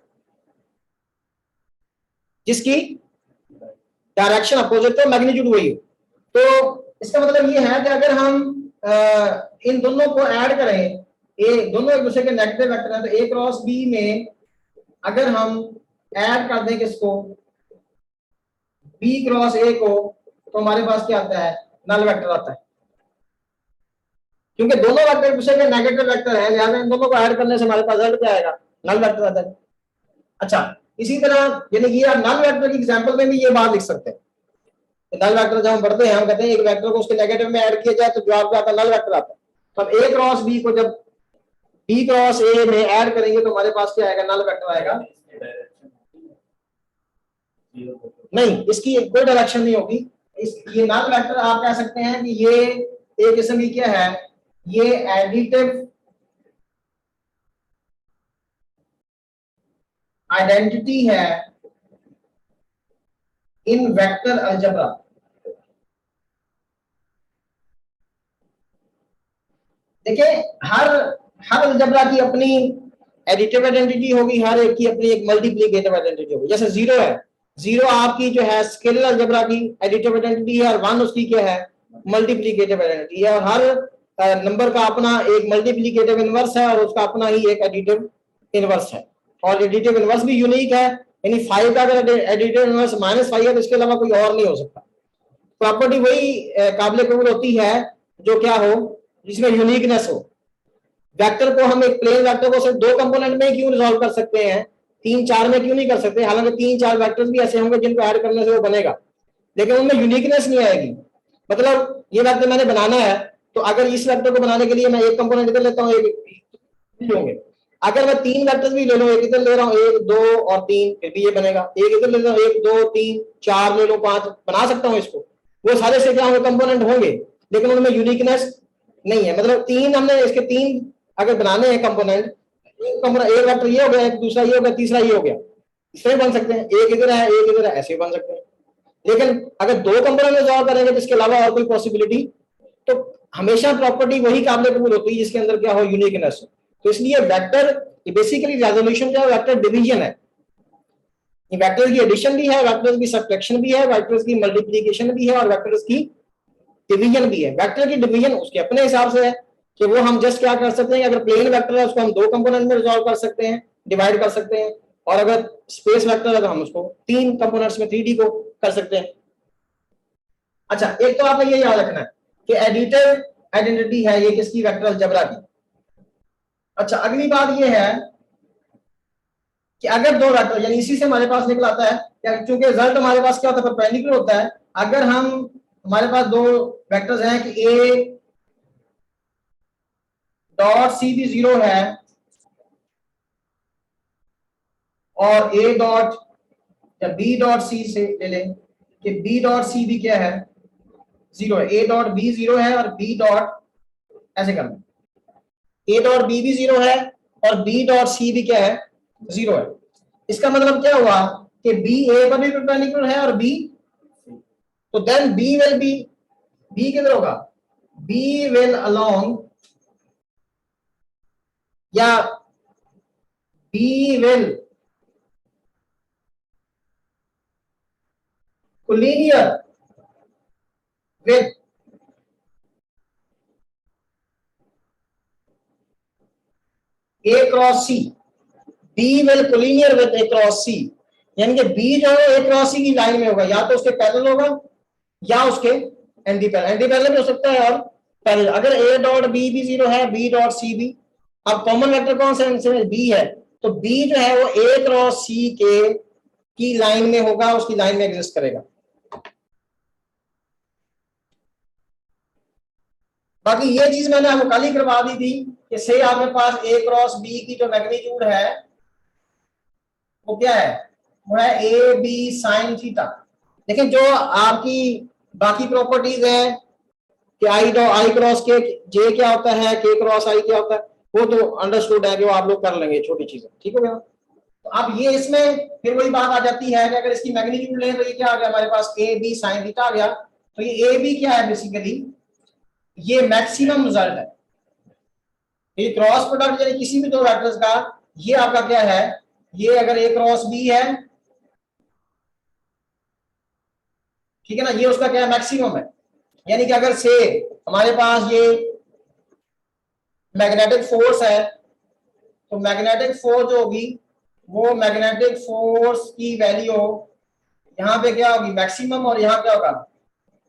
जिसकी डायरेक्शन अपोजिट तो मैग्नीट्यूड वही हो। तो इसका मतलब ये है कि अगर हम इन दोनों को ऐड करें, ए दोनों एक दूसरे के नेगेटिव वेक्टर हैं, तो ए क्रॉस बी में अगर हम ऐड कर दें किसको, बी क्रॉस ए को, तो हमारे पास क्या आता है, नल वेक्टर आता है। क्योंकि दोनों वेक्टर एक दूसरे के नेगेटिव वेक्टर है, लिहाजा इन दोनों को ऐड करने से हमारे पास रिजल्ट क्या आएगा, नल वेक्टर आता है। अच्छा, इसी तरह यानी कि आप नल वेक्टर की एग्जांपल में भी ये बात लिख सकते हैं। नल वेक्टर जब हम पढ़ते हैं हम कहते हैं एक वेक्टर को उसके नेगेटिव में ऐड किया जाए तो जवाब क्या आता है, नल वेक्टर आता है। तो अब ए क्रॉस बी को जब बी क्रॉस ए में ऐड करेंगे तो हमारे पास क्या आएगा, नल वेक्टर आएगा। नहीं, इसकी कोई डायरेक्शन नहीं होगी। इस ये नल वेक्टर आप कह सकते हैं कि ये एक किस्म की क्या है, ये एडिटिव आइडेंटिटी है इन वेक्टर अलजेब्रा। देखिए, हर हर अलजेब्रा की अपनी एडिटिव आइडेंटिटी होगी, हर एक की अपनी एक मल्टीप्लिकेटिव आइडेंटिटी होगी। जैसे जीरो है, जीरो आपकी जो है स्केलर अलजेब्रा की एडिटिव आइडेंटिटी है, और वन उसकी क्या है, मल्टीप्लिकेटिव आइडेंटिटी है। और हर नंबर का अपना एक मल्टीप्लिकेटिव इनवर्स है और उसका अपना ही एक एडिटिव इनवर्स है। और एडिटिव इनवर्स भी यूनिक है, यानी 5 का अगर एडिटिव इनवर्स -5 है तो इसके अलावा कोई और नहीं हो सकता। प्रॉपर्टी वही काबिल कबूल होती है जो क्या हो, जिसमें यूनिकनेस हो। वेक्टर को हम एक प्लेन वेक्टर को सिर्फ 2 कंपोनेंट में क्यों रिजॉल्व कर सकते हैं, 3-4 में क्यों नहीं कर सकते? हालांकि 3-4 वेक्टर्स भी ऐसे होंगे जिनको ऐड करने से वो बनेगा, लेकिन उनमें यूनिकनेस नहीं आएगी। मतलब ये वेक्टर मैंने बनाना है, तो अगर इस वेक्टर को बनाने के लिए मैं एक कंपोनेंट इधर लेता हूँ, एक होंगे। अगर मैं 3 वेक्टर्स भी ले लूं, एक इधर ले रहा हूँ, 1 2 और 3, फिर भी ये बनेगा। एक इधर ले रहा हूँ, 1 2 3 4 ले लो, 5 बना सकता हूँ इसको। वो सारे से क्या होंगे, कंपोनेंट होंगे, लेकिन उनमें यूनिकनेस नहीं है। मतलब 3 हमने इसके 3 अगर बनाने हैं कंपोनेंट, एक वेक्टर ये हो गया, एक दूसरा ये हो गया, तीसरा ये हो गया, इसमें बन सकते हैं। एक इधर है, एक इधर है, ऐसे बन सकते हैं। लेकिन अगर 2 कंपोनेंट रिजॉल्व करेंगे तो इसके अलावा और कोई पॉसिबिलिटी, तो हमेशा प्रॉपर्टी वही काबिल कबूल होती है जिसके अंदर क्या हो, यूनिकनेस हो। तो इसलिए वेक्टर बेसिकली रेजोल्यूशन क्या है, वेक्टर डिवीजन है। वेक्टर्स की एडिशन भी है, वेक्टर्स की सब्ट्रैक्शन भी है, वेक्टर्स की मल्टीप्लिकेशन भी है, और वेक्टर्स की डिवीजन भी है। वेक्टर की डिवीजन उसके अपने हिसाब से है कि वो हम जस्ट क्या कर सकते हैं, अगर प्लेन वेक्टर है उसको हम 2 कंपोनेंट में रिजॉल्व कर सकते हैं, डिवाइड कर सकते हैं। और अगर स्पेस वेक्टर है तो हम उसको 3 कंपोनेंट्स में 3D को कर सकते हैं। अच्छा, एक तो आपने ये याद रखना है कि एडिटिव आइडेंटिटी है ये किसकी, वेक्टर अलजेब्रा की। अच्छा, अगली बात ये है कि अगर 2 वेक्टर, यानी इसी से हमारे पास निकल आता है कि चूंकि रिजल्ट हमारे पास क्या होता है, परपेंडिकुलर होता है। अगर हम हमारे पास 2 वेक्टर्स हैं कि ए डॉट सी भी 0 है और ए डॉट या बी डॉट सी से ले लें कि बी डॉट सी भी क्या है, 0 है। ए डॉट बी 0 है और बी डॉट, ऐसे करना, ए डॉट बी भी 0 है और बी डॉट सी भी क्या है, 0 है। इसका मतलब क्या हुआ कि बी ए पर भी परपेंडिकुलर है और बी, तो then B will be, B किधर होगा, बी विल अलोंग, या B will collinear with A cross C, B will collinear with A cross C. यानी कि बी जो है ए क्रॉस सी की लाइन में होगा, या तो उसके पैरेलल होगा या उसके एंटी पैरेलल, एंटी पैरेलल भी हो सकता है और पैरेलल। अगर ए डॉट बी भी 0 है, बी डॉट सी भी, अब कॉमन वेक्टर कौन सा है, बी है, तो बी जो है वो ए क्रॉस सी के की लाइन में होगा, उसकी लाइन में एग्जिस्ट करेगा। बाकी ये चीज मैंने आपको कल ही करवा दी थी कि से आपके पास ए क्रॉस बी की जो मैग्नीट्यूड है वो क्या है, वो है ए बी साइन थीटा। लेकिन जो आपकी बाकी प्रॉपर्टीज है कि आई क्रॉस के जे क्या होता है, के क्रॉस आई क्या होता है, वो तो अंडरस्टूड है कि वो आप लोग कर लेंगे, छोटी चीजें, ठीक हो गया। तो अब ये इसमें फिर वही बात आ जाती है कि अगर इसकी मैग्नीट्यूड लें तो ये क्या आ गया हमारे पास, ए बी साइन थीटा आ गया। तो ये ए बी क्या है, बेसिकली ये मैक्सिमम रिजल्ट है, ये क्रॉस प्रोडक्ट यानी किसी भी 2 वेक्टर्स का, ये आपका क्या है, ये अगर ए क्रॉस बी है, ठीक है ना, ये उसका क्या है, मैक्सिमम है। यानी कि अगर से हमारे पास ये मैग्नेटिक फोर्स है, तो मैग्नेटिक फोर्स जो होगी वो मैग्नेटिक फोर्स की वैल्यू यहाँ पे क्या होगी, मैक्सिमम, और यहाँ क्या होगा,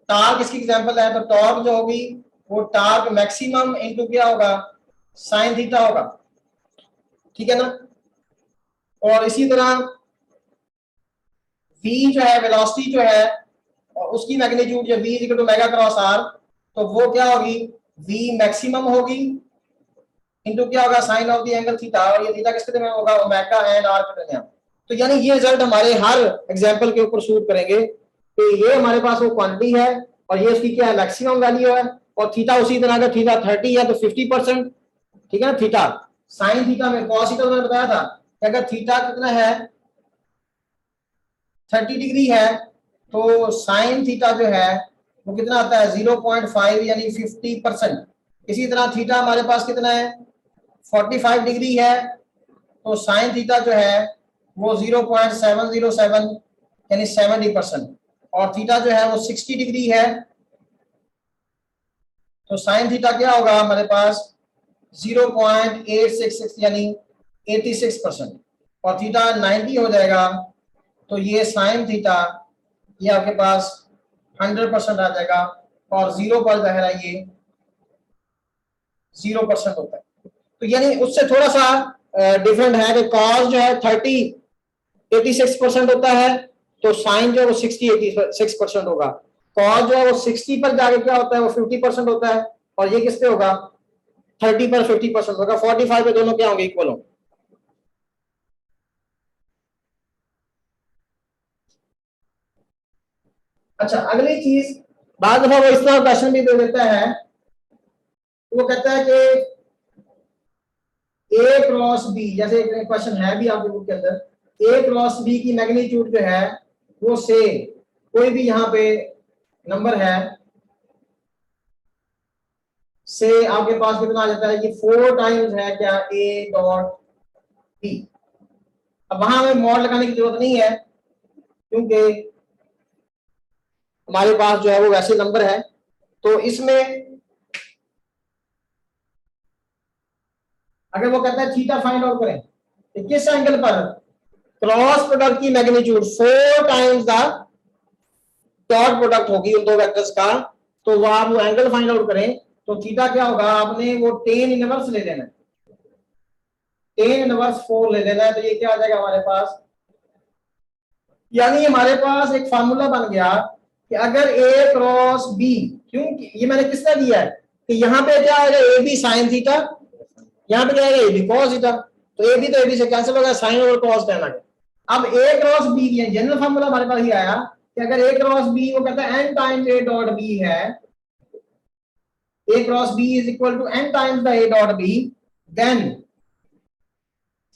टार्क इसकी एग्जांपल है, तो टॉर्क जो होगी वो टार्क मैक्सिमम इनटू क्या होगा, साइन थीटा होगा, ठीक है ना। और इसी तरह v जो है, वेलोसिटी जो है, और उसकी मैग्नीट्यूड जो v equal to omega cross r, तो वो क्या होगी, v मैक्सिमम होगी इनटू क्या होगा, sine of the angle theta, और ये थीटा किसके दरमियान होगा, ओमेगा एंड r के दरमियान। तो यानी ये रिजल्ट हमारे हर एग्जाम्पल के ऊपर शूट करेंगे कि ये हमारे पास वो क्वांटिटी है और ये उसकी क्या है, मैक्सिमम वैल्यू है, और थीटा उसी तरह का, थीटा 30 है तो 50%, ठीक है ना। थीटा साइन थीटा में कॉस थीटा मैंने बताया था कि अगर थीटा कितना है 30 डिग्री है तो साइन थीटा जो है वो कितना आता है 0.5 यानी 50%। इसी तरह थीटा हमारे पास कितना है 45 डिग्री है तो साइन थीटा जो है वो 0.707 यानी 70%, और थीटा जो है वो 60 डिग्री है तो साइन थीटा क्या होगा हमारे पास 0.866 यानी 86%, और थीटा 90 हो जाएगा तो ये साइन थीटा ये आपके पास 100% आ जाएगा, और 0 पर जाहिर है ये 0% होता है। तो यानी उससे थोड़ा सा डिफरेंट है कि कॉस जो है 86% होता है तो साइन जो है वो 86% होगा। कॉस जो है वो 60 पर जाके क्या होता है वो 50% होता है, और ये किस पे होगा 30 पर 50% होगा। 45 पे दोनों क्या होंगे इक्वल होंगे। अच्छा अगली चीज, बाद दफा वो इस तरह क्वेश्चन भी दे देता है, वो कहता है कि ए क्रॉस बी, जैसे एक क्वेश्चन है भी आपके बुक के अंदर, ए क्रॉस बी की मैग्नीट्यूड जो है वो से कोई भी यहाँ पे नंबर है से आपके पास कितना आ जाता है, ये 4 टाइम्स है क्या ए डॉट बी। अब वहां हमें मॉड लगाने की जरूरत नहीं है क्योंकि हमारे पास जो है वो वैसे नंबर है। तो इसमें अगर वो कहता है थीटा फाइंड आउट करें तो किस एंगल पर क्रॉस प्रोडक्ट की magnitude 4 times the dot product होगी उन दो वेक्टर्स का, तो वो आप वो एंगल फाइंड आउट करें तो थीटा क्या होगा, आपने वो टेन इनवर्स ले लेना है, टेन इनवर्स 4 ले लेना है, तो ये क्या आ जाएगा हमारे पास, यानी हमारे पास एक फार्मूला बन गया कि अगर ए क्रॉस बी, क्योंकि ये मैंने किस तरह दिया है कि यहाँ पे क्या आएगा ए बी साइन थीटा, यहाँ पे क्या आएगा ए बी कॉस थीटा, तो ए बी तो ए बी से कैंसिल होगा, साइन और कॉस टैन आ गया। अब ए क्रॉस बी जनरल फार्मूला हमारे पास ही आया कि अगर ए क्रॉस बी वो कहता है N times A dot B है, a cross b is equal to n times the a dot b, then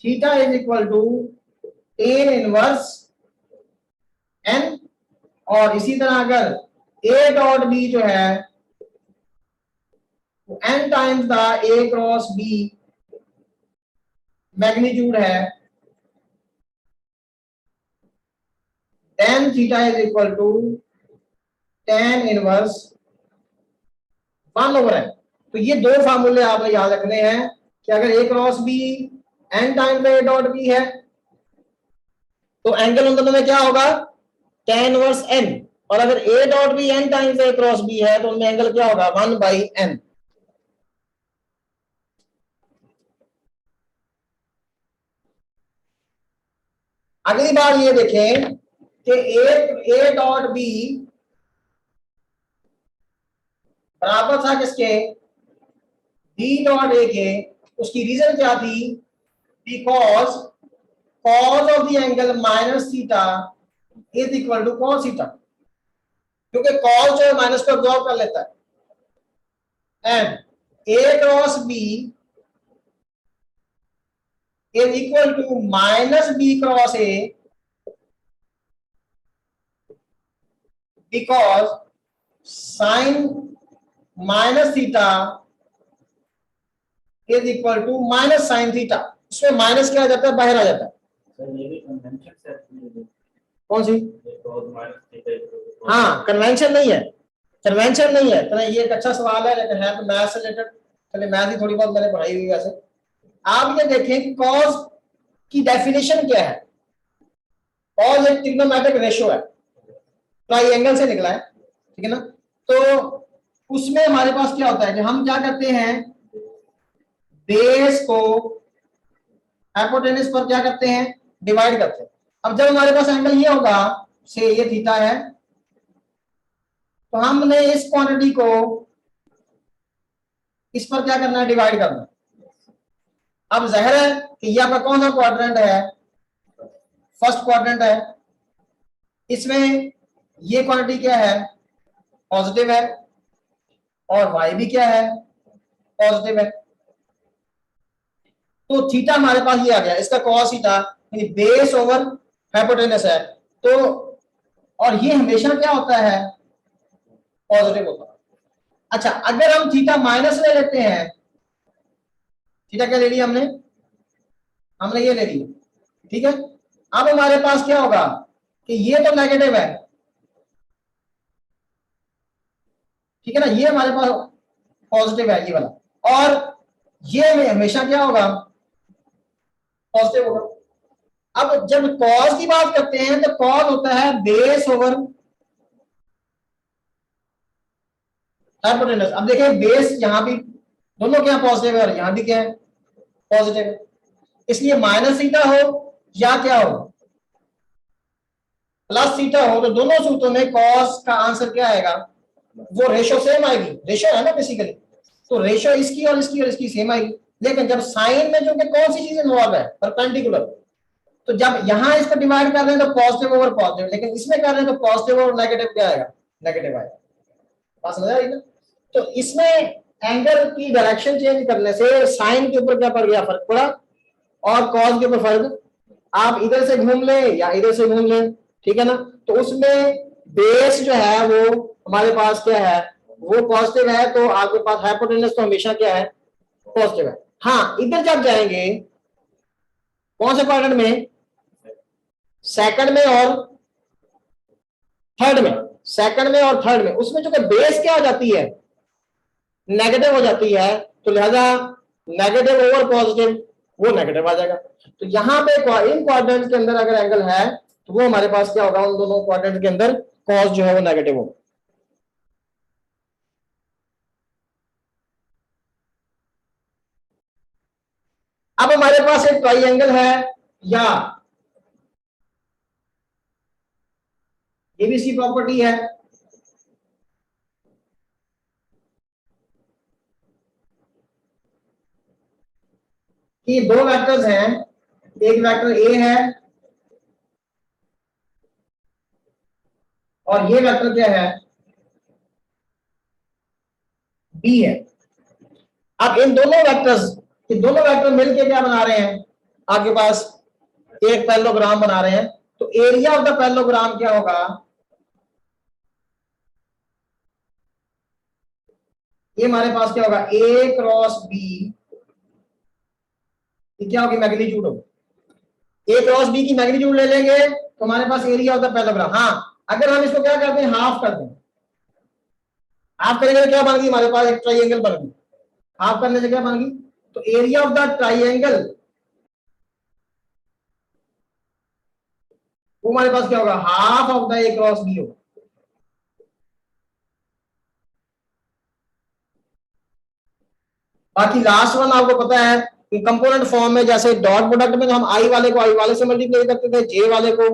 theta is equal to tan inverse n, और इसी तरह अगर a dot b जो है तो n times the a cross b magnitude है, tan theta is equal to tan inverse 1/n। तो ये दो फार्मूले आपने याद रखने हैं कि अगर a cross b n times a dot b है तो एंगल उन दोनों में क्या होगा tan इनवर्स n, और अगर a dot b n times a cross b है तो उनमें एंगल क्या होगा 1/n। अगली बार ये देखें कि a डॉट b बराबर था किसके b डॉट a के, उसकी रीजन क्या थी, because cos of the angle minus theta is equal to cos theta, क्योंकि कॉस जो है माइनस को अब्जॉर्ब कर लेता है, and a cross b is equal to minus b cross a because sine minus theta is equal to minus sine theta. इसमें minus क्या आ जाता है, बाहर आ जाता है। कौन सी, हाँ कन्वेंशन नहीं है, कन्वेंशन नहीं है। तो ये एक अच्छा सवाल है लेकिन है तो मैथ से रिलेटेड, चलिए मैथ ही थोड़ी बहुत मैंने पढ़ाई हुई वैसे। आप ये देखें कि कॉस की डेफिनेशन क्या है, कॉस एक ट्रिग्नोमेट्रिक रेशियो है, ट्राइंगल से निकला है, ठीक है ना। तो उसमें हमारे पास क्या होता है कि हम क्या करते हैं, बेस को हाइपोटेनस पर क्या करते हैं डिवाइड करते हैं। अब जब हमारे पास एंगल ये होगा से ये थीटा है तो हमने इस क्वांटिटी को इस पर क्या करना है डिवाइड करना है। अब जाहिर है कि ये आपका कौन सा क्वाड्रेंट है, फर्स्ट क्वाड्रेंट है, इसमें ये क्वांटिटी क्या है, पॉजिटिव है, और y भी क्या है, पॉजिटिव है। तो थीटा हमारे पास ये आ गया, इसका कॉस थीटा यानी बेस ओवर हाइपोटेनस है। तो और ये हमेशा क्या होता है, पॉजिटिव होता है। अच्छा, अगर हम थीटा माइनस ले लेते हैं, थीटा क्या ले लिया हमने, हमने ये ले लिया, ठीक है। अब हमारे पास क्या होगा कि ये तो नेगेटिव है, ठीक है ना, ये हमारे पास पॉजिटिव है ये वाला, और ये हमेशा क्या होगा, पॉजिटिव होगा। अब जब कॉस की बात करते हैं तो कॉस होता है बेस ओवर हाइपोटेनस। अब देखिए बेस यहां भी दोनों क्या पॉजिटिव है और यहां भी क्या है, पॉजिटिव है, इसलिए माइनस थीटा हो या क्या हो, प्लस थीटा हो, तो दोनों सूत्रों में कॉस का आंसर क्या आएगा, वो रेशो सेम आएगी, रेशो है ना बेसिकली, तो रेशो इसकी और इसकी और इसकी सेम आएगी। लेकिन जब साइन में जो कि कौन सी चीज इन्वॉल्व है, परपेंडिकुलर, तो जब यहां इसको डिवाइड कर रहे हैं तो पॉजिटिव ओवर पॉजिटिव, लेकिन इसमें कर रहे हैं तो पॉजिटिव और नेगेटिव क्या आएगा, नेगेटिव आएगा। बात समझ आ रही ना। तो इसमें एंगल की डायरेक्शन चेंज करने से साइन के ऊपर क्या पड़ गया, फर्क पड़ा, और कॉस के ऊपर फर्क, आप इधर से घूम ले या इधर से घूम ले, ठीक है ना। तो उसमें बेस जो है वो हमारे पास क्या है, वो पॉजिटिव है, तो आपके पास हाइपोटेनस तो हमेशा क्या है, पॉजिटिव है। हाँ, इधर जब जाएंगे कौन से क्वाड्रेंट में, सेकंड में और थर्ड में, सेकंड में और थर्ड में, उसमें जो कि बेस क्या हो जाती है, नेगेटिव हो जाती है, तो लिहाजा नेगेटिव ओवर पॉजिटिव, वो नेगेटिव आ जाएगा। तो यहां पे इन क्वाड्रेंट के अंदर अगर एंगल है तो वो हमारे पास क्या होगा, उन दोनों क्वाड्रेंट के अंदर कॉस जो है वो नेगेटिव होगा। अब हमारे पास एक ट्राइंगल है, या एबीसी प्रॉपर्टी है, कि दो वेक्टर्स हैं, एक वेक्टर ए है और ये वेक्टर क्या है, बी है। अब इन दोनों वेक्टर्स, ये दोनों वेक्टर मिलके क्या बना रहे हैं, आपके पास एक पैरेललोग्राम बना रहे हैं। तो एरिया ऑफ द पैरेललोग्राम क्या होगा, ये हमारे पास क्या होगा, ए क्रॉस बी, ये क्या होगी, मैग्नीट्यूड होगी। ए क्रॉस बी की मैग्नीट्यूड ले लेंगे तो हमारे पास एरिया ऑफ द पैरेललोग्राम। हाँ, अगर हम इसको क्या करते हैं, हाफ कर दें, हाफ करेंगे तो क्या बन गई, हमारे पास एक ट्राइंगल बन गई, हाफ करने से क्या बन गई, तो एरिया ऑफ द ट्राइंगल वो हमारे पास क्या होगा, half of the A cross B होगा। बाकी लास्ट वन आपको पता है कि कंपोनेंट फॉर्म में, जैसे डॉट प्रोडक्ट में तो हम आई वाले को आई वाले से मल्टीप्लाई करते थे, जे वाले को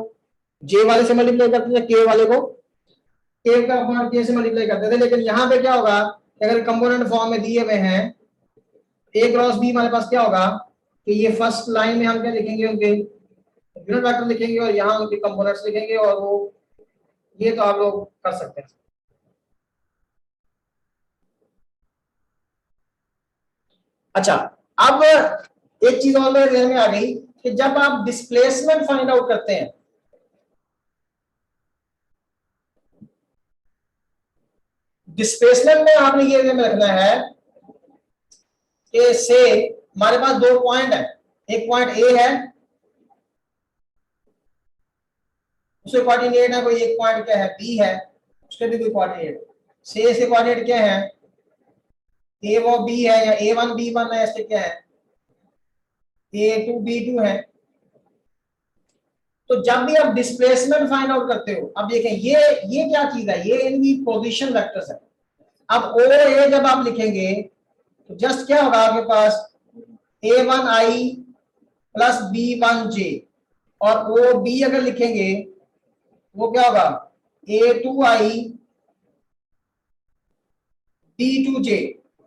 जे वाले से मल्टीप्लाई करते थे, के वाले को के का अपॉन के से मल्टीप्लाई करते थे। लेकिन यहाँ पे क्या होगा कि अगर कंपोनेंट फॉर्म में दिए हुए हैं, ए क्रॉस बी हमारे पास क्या होगा कि ये फर्स्ट लाइन में हम क्या लिखेंगे, उनके यूनिट वेक्टर लिखेंगे और यहाँ उनके कंपोनेंट्स लिखेंगे, और वो ये तो आप लोग कर सकते हैं। अच्छा, अब एक चीज और मेरे ध्यान में आ गई कि जब आप डिस्प्लेसमेंट फाइंड आउट करते हैं, डिस्प्लेसमेंट में आपने ये ध्यान में रखना है कि से हमारे पास दो पॉइंट है, एक पॉइंट ए है, उसके कोऑर्डिनेट है कोई, एक पॉइंट क्या है, बी है, उसके भी कोई कोऑर्डिनेट, से इसके कोऑर्डिनेट क्या है, ए वो बी है, या ए वन बी वन है, इसके क्या है, ए टू बी टू है। तो जब भी आप डिस्प्लेसमेंट फाइंड आउट करते हो, अब देखें ये क्या चीज है, ये इनकी पोजीशन वेक्टर्स है। अब ओ ए जब आप लिखेंगे तो जस्ट क्या होगा आपके पास, ए वन आई प्लस बी वन जे, और ओ बी अगर लिखेंगे वो क्या होगा, ए टू आई बी टू जे।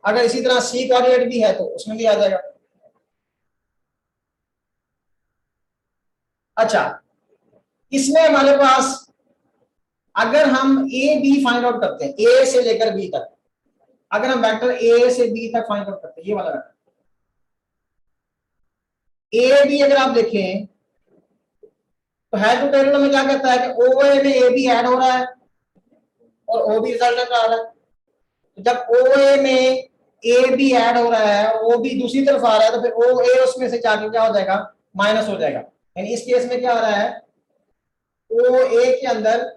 अगर इसी तरह सी कोऑर्डिनेट भी है तो उसमें भी आ जाएगा। अच्छा, इसमें हमारे पास अगर हम ए बी फाइंड आउट करते हैं, ए से लेकर बी तक, अगर हम वेक्टर ए से बी तक फाइंड आउट करते हैं, ये वाला वेक्टर ए बी अगर आप देखें तो हेड टू टेबल में क्या कहता है कि ओ ए में ए बी ऐड हो रहा है और ओ बी रिजल्टेंट आ रहा है। तो जब ओ ए में ए बी ऐड हो रहा है, ओ बी दूसरी तरफ आ रहा है, तो फिर ओ ए उसमें से जाके क्या हो जाएगा, माइनस हो जाएगा। यानी इस केस में क्या आ रहा है, ओ ए के अंदर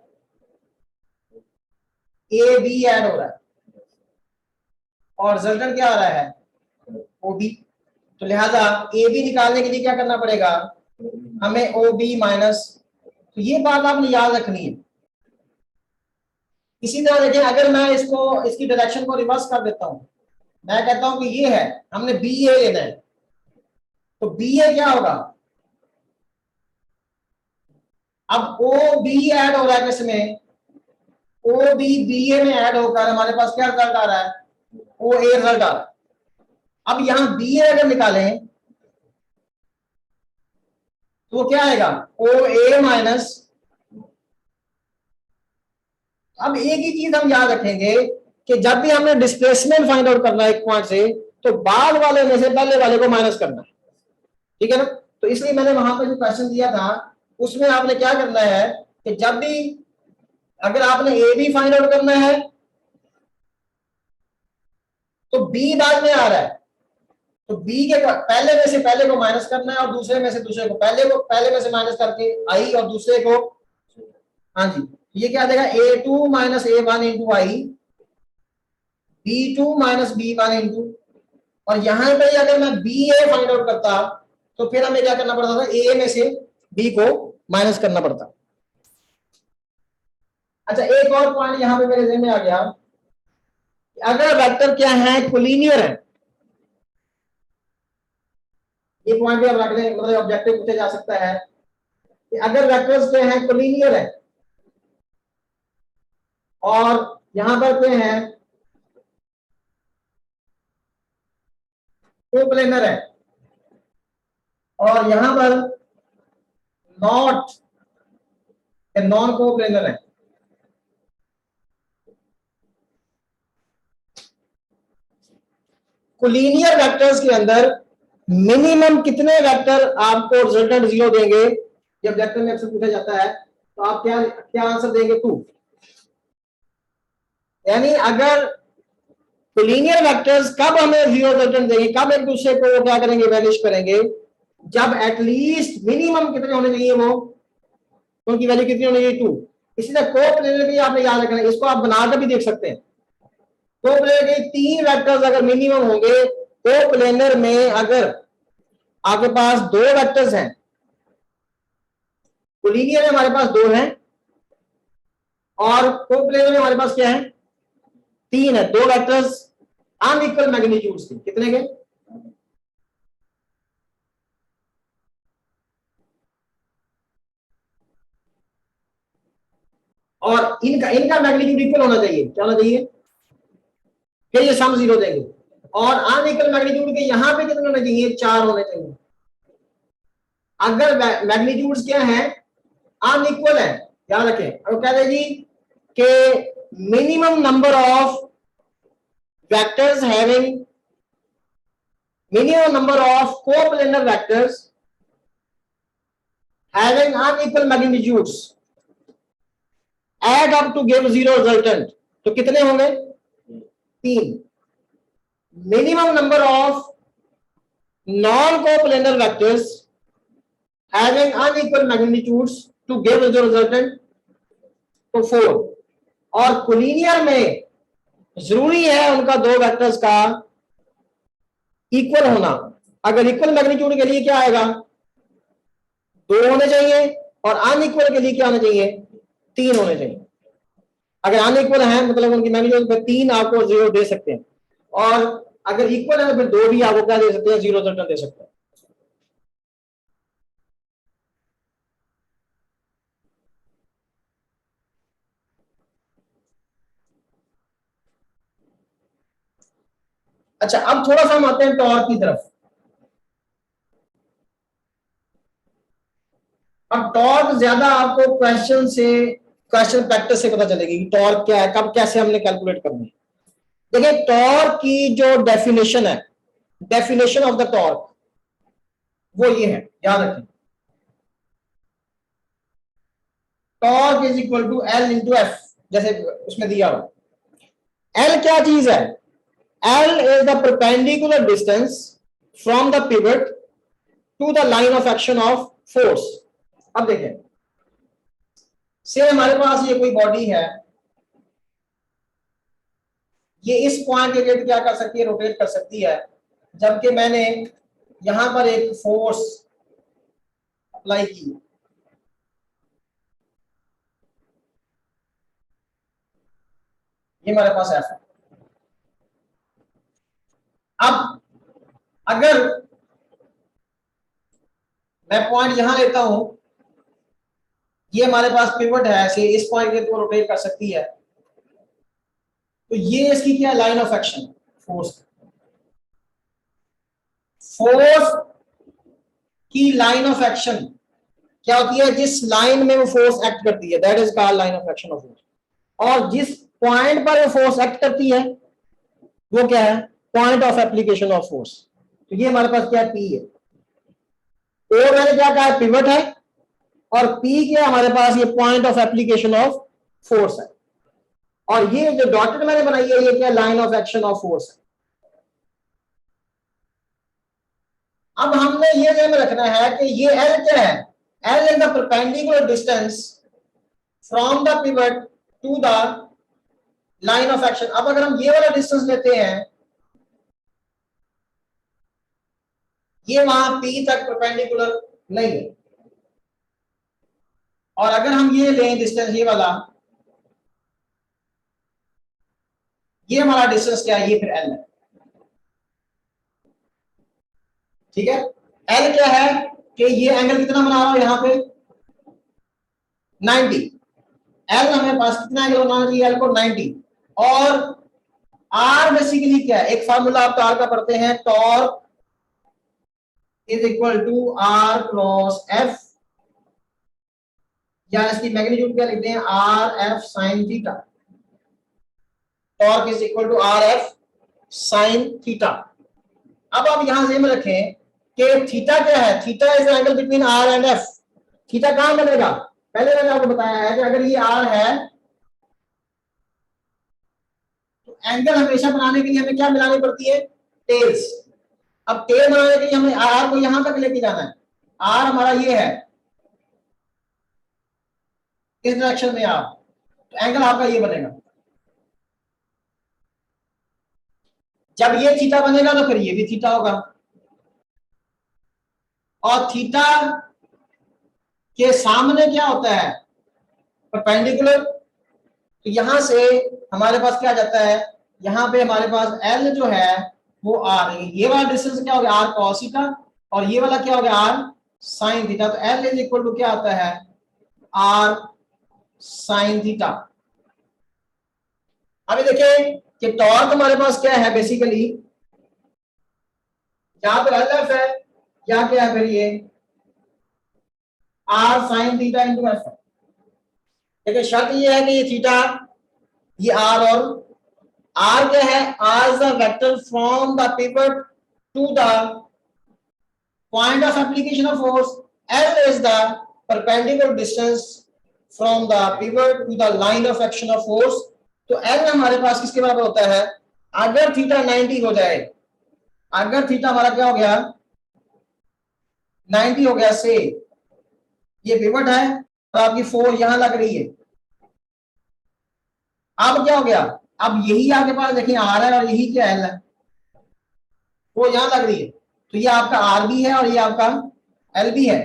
ए बी ऐड हो रहा है और रिजल्टेंट क्या आ रहा है, ओ बी। तो लिहाजा ए बी निकालने के लिए क्या करना पड़ेगा, हमें ओ बी माइनस। तो ये बात आपने याद रखनी है। इसी तरह देखिए, अगर मैं इसको, इसकी डायरेक्शन को रिवर्स कर देता हूं, मैं कहता हूं कि ये है, हमने बी ए लेना है, तो बी ए क्या होगा, अब ओ बी ऐड हो रहा है किसमें, ओ बी बी ए में ऐड होकर हमारे पास क्या रिजल्ट आ रहा है, ओ ए रिजल्ट आ रहा है। अब यहां बी ए अगर निकालें तो वो क्या आएगा, ओ ए माइनस। अब एक ही चीज हम याद रखेंगे कि जब भी हमने डिस्प्लेसमेंट फाइंड आउट करना है एक पॉइंट से, तो बाद वाले में से पहले वाले को माइनस करना है, ठीक है ना। तो इसलिए मैंने वहां पर जो क्वेश्चन दिया था उसमें आपने क्या करना है कि जब भी अगर आपने ए बी फाइंड आउट करना है तो बी बाद में आ रहा है, तो बी के पहले में से पहले को माइनस करना है और दूसरे में से दूसरे को, पहले में से माइनस करके आई और दूसरे को, हाँ जी, ये क्या देगा, A two minus A one into i, B two minus B one into, और यहां पे अगर मैं बी ए फाइंड आउट करता तो फिर हमें क्या करना पड़ता था, ए में से बी को माइनस करना पड़ता। अच्छा, एक और पॉइंट यहां पे मेरे ज़हन में आ गया, अगर वेक्टर क्या है, कोलिनियर है, ये पॉइंट भी आप रख लें, मतलब ऑब्जेक्टिव पूछा जा सकता है कि अगर वेक्टर्स क्या है, कोलिनियर है और यहां पर क्या है, कोप्लेनर है और यहां पर नॉट नॉन कोप्लेनर है, कोलिनियर वेक्टर्स के अंदर मिनिमम कितने वेक्टर आपको रिजल्टेंट 0 देंगे, ये ऑब्जेक्टिव में अक्सर पूछा जाता है, तो आप क्या क्या आंसर देंगे, 2। यानी अगर कोलिनियर वेक्टर्स कब हमें 0 रिजल्टेंट देंगे, कब एक दूसरे को क्या करेंगे, वैनिश करेंगे, जब एटलीस्ट मिनिमम कितने होने चाहिए, वो उनकी वैल्यू कितनी होनी चाहिए, 2। इसी तरह कोप्लेनर भी आपने याद रखना है, इसको आप बनाकर भी देख सकते हैं। कोप्लेनर के 3 वेक्टर्स अगर मिनिमम होंगे, कोप्लेनर में अगर आपके पास 2 वेक्टर्स हैं, कोलिनियर में हमारे पास 2 हैं और कोप्लेनर में हमारे पास क्या है, 3 है, 2 वेक्टर्स अनइक्वल मैग्नीट्यूड्स के, कितने के, और इनका इनका मैग्नीट्यूड इक्वल होना चाहिए, क्या होना चाहिए, फिर ये सम 0 देंगे। और अनइक्वल मैग्नीट्यूड के यहां पे कितने होने चाहिए, 4 होने चाहिए। अगर मैग्नीट्यूड्स क्या है, अनइक्वल है, याद रखें, और कह दे जी कि minimum number of vectors having minimum number of coplanar vectors having unequal magnitudes add up to give 0 resultant, तो कितने होंगे, 3। Minimum number of non coplanar vectors having unequal magnitudes to give 0 resultant, तो 4। और कोलिनियर में जरूरी है उनका 2 vectors का इक्वल होना। अगर इक्वल मैग्नीट्यूड के लिए क्या आएगा, 2 होने चाहिए और अनइक्वल के लिए क्या होना चाहिए, 3 होने चाहिए। अगर अनइक्वल है मतलब उनकी मैग्नीट्यूड पे 3 आपको 0 दे सकते हैं, और अगर इक्वल है तो फिर 2 भी आपको क्या दे सकते हैं, 0 रिजल्ट दे सकते हैं। अच्छा, अब थोड़ा सा हम आते हैं टॉर्क की तरफ। अब टॉर्क ज्यादा आपको क्वेश्चन प्रैक्टिस से पता चलेगी कि टॉर्क क्या है, कब कैसे हमने कैलकुलेट करनी है। देखिए टॉर्क की जो डेफिनेशन है, डेफिनेशन ऑफ द टॉर्क वो ये है, याद रखें, torque is equal to L into F, जैसे उसमें दिया हो। एल क्या चीज है? L is the perpendicular distance from the pivot to the line of action of force. अब देखें, से हमारे पास ये कोई बॉडी है, ये इस पॉइंट के इर्द क्या कर सकती है, रोटेट कर सकती है, जबकि मैंने यहां पर एक फोर्स अप्लाई की। ये हमारे पास एफ है। अब अगर मैं पॉइंट यहां लेता हूं, ये हमारे पास पिवट है, से इस पॉइंट के तो रोटेट कर सकती है, तो ये इसकी क्या line of action, force. Force की लाइन ऑफ एक्शन क्या होती है? जिस लाइन में वो फोर्स एक्ट करती है, that is called line of action of force. और जिस पॉइंट पर वो फोर्स एक्ट करती है वो क्या है? Point of application of force. तो ये हमारे पास क्या है? पी है। और मैंने क्या कहा? पिवट है, और पी क्या हमारे पास? ये point of application of force है। और ये जो डॉटेड मैंने बनाई है, ये क्या? Line of action of force है। अब हमने ये ध्यान में रखना है कि ये एल क्या है? L is the perpendicular distance from the pivot to the line of action. अब अगर हम ये वाला डिस्टेंस लेते हैं, ये वहां पी तक परपेंडिकुलर नहीं है, और अगर हम ये लें डिस्टेंस, ये वाला, ये हमारा डिस्टेंस क्या है? ये फिर एल है। ठीक है, एल क्या है कि ये एंगल कितना बना रहा हूं यहां पे? 90। एल हमें पास कितना एंगल बनाना चाहिए? एल को 90। और आर बेसिकली क्या है? एक फार्मूला आप टॉर्क का पढ़ते हैं, torque is equal to R cross F, या इसकी मैग्नीट्यूड क्या लिखते हैं? R F sine theta. Torque is equal to R F sine theta. अब आप यहां से में रखें कि थीटा क्या है? Theta is the angle between R and F. Theta कहां बनेगा? पहले मैंने आपको बताया है कि अगर ये आर है तो एंगल हमेशा बनाने के लिए हमें क्या मिलानी पड़ती है? टेल्स। अब टेल बनाने के लिए हमें आर को यहां तक लेके जाना है। आर हमारा ये है, इस डायरेक्शन में आप, तो एंगल आपका ये बनेगा। जब ये थीटा बनेगा तो फिर ये भी थीटा होगा, और थीटा के सामने क्या होता है? परपेंडिकुलर। तो यहां से हमारे पास क्या जाता है? यहां पे हमारे पास एल जो है वो आर, ये वाला डिस्टेंस क्या हो गया? आर कॉस थीटा, और ये वाला क्या हो गया? R sine theta. तो एल इज इक्वल टू क्या आता है? R sine theta. अभी देखिए कि टॉर्क हमारे पास क्या है? बेसिकली या तो एल एफ है, या क्या है फिर ये R sine theta into F है। देखिए शर्त ये है कि ये थीटा, ये आर, और आर क्या है? R is the vector from the pivot to the point of application of force. L is the perpendicular distance from the pivot to the line of action of force. तो L हमारे पास किसके बराबर होता है? अगर थीटा 90 हो जाए, अगर थीटा हमारा क्या हो गया? 90 हो गया, से ये पिवट है और आपकी फोर्स यहां लग रही है। अब क्या हो गया? अब यही आपके पास देखिए आर है, और यही क्या एल है, वो यहां लग रही है। तो ये आपका आर भी है और ये आपका एल भी है।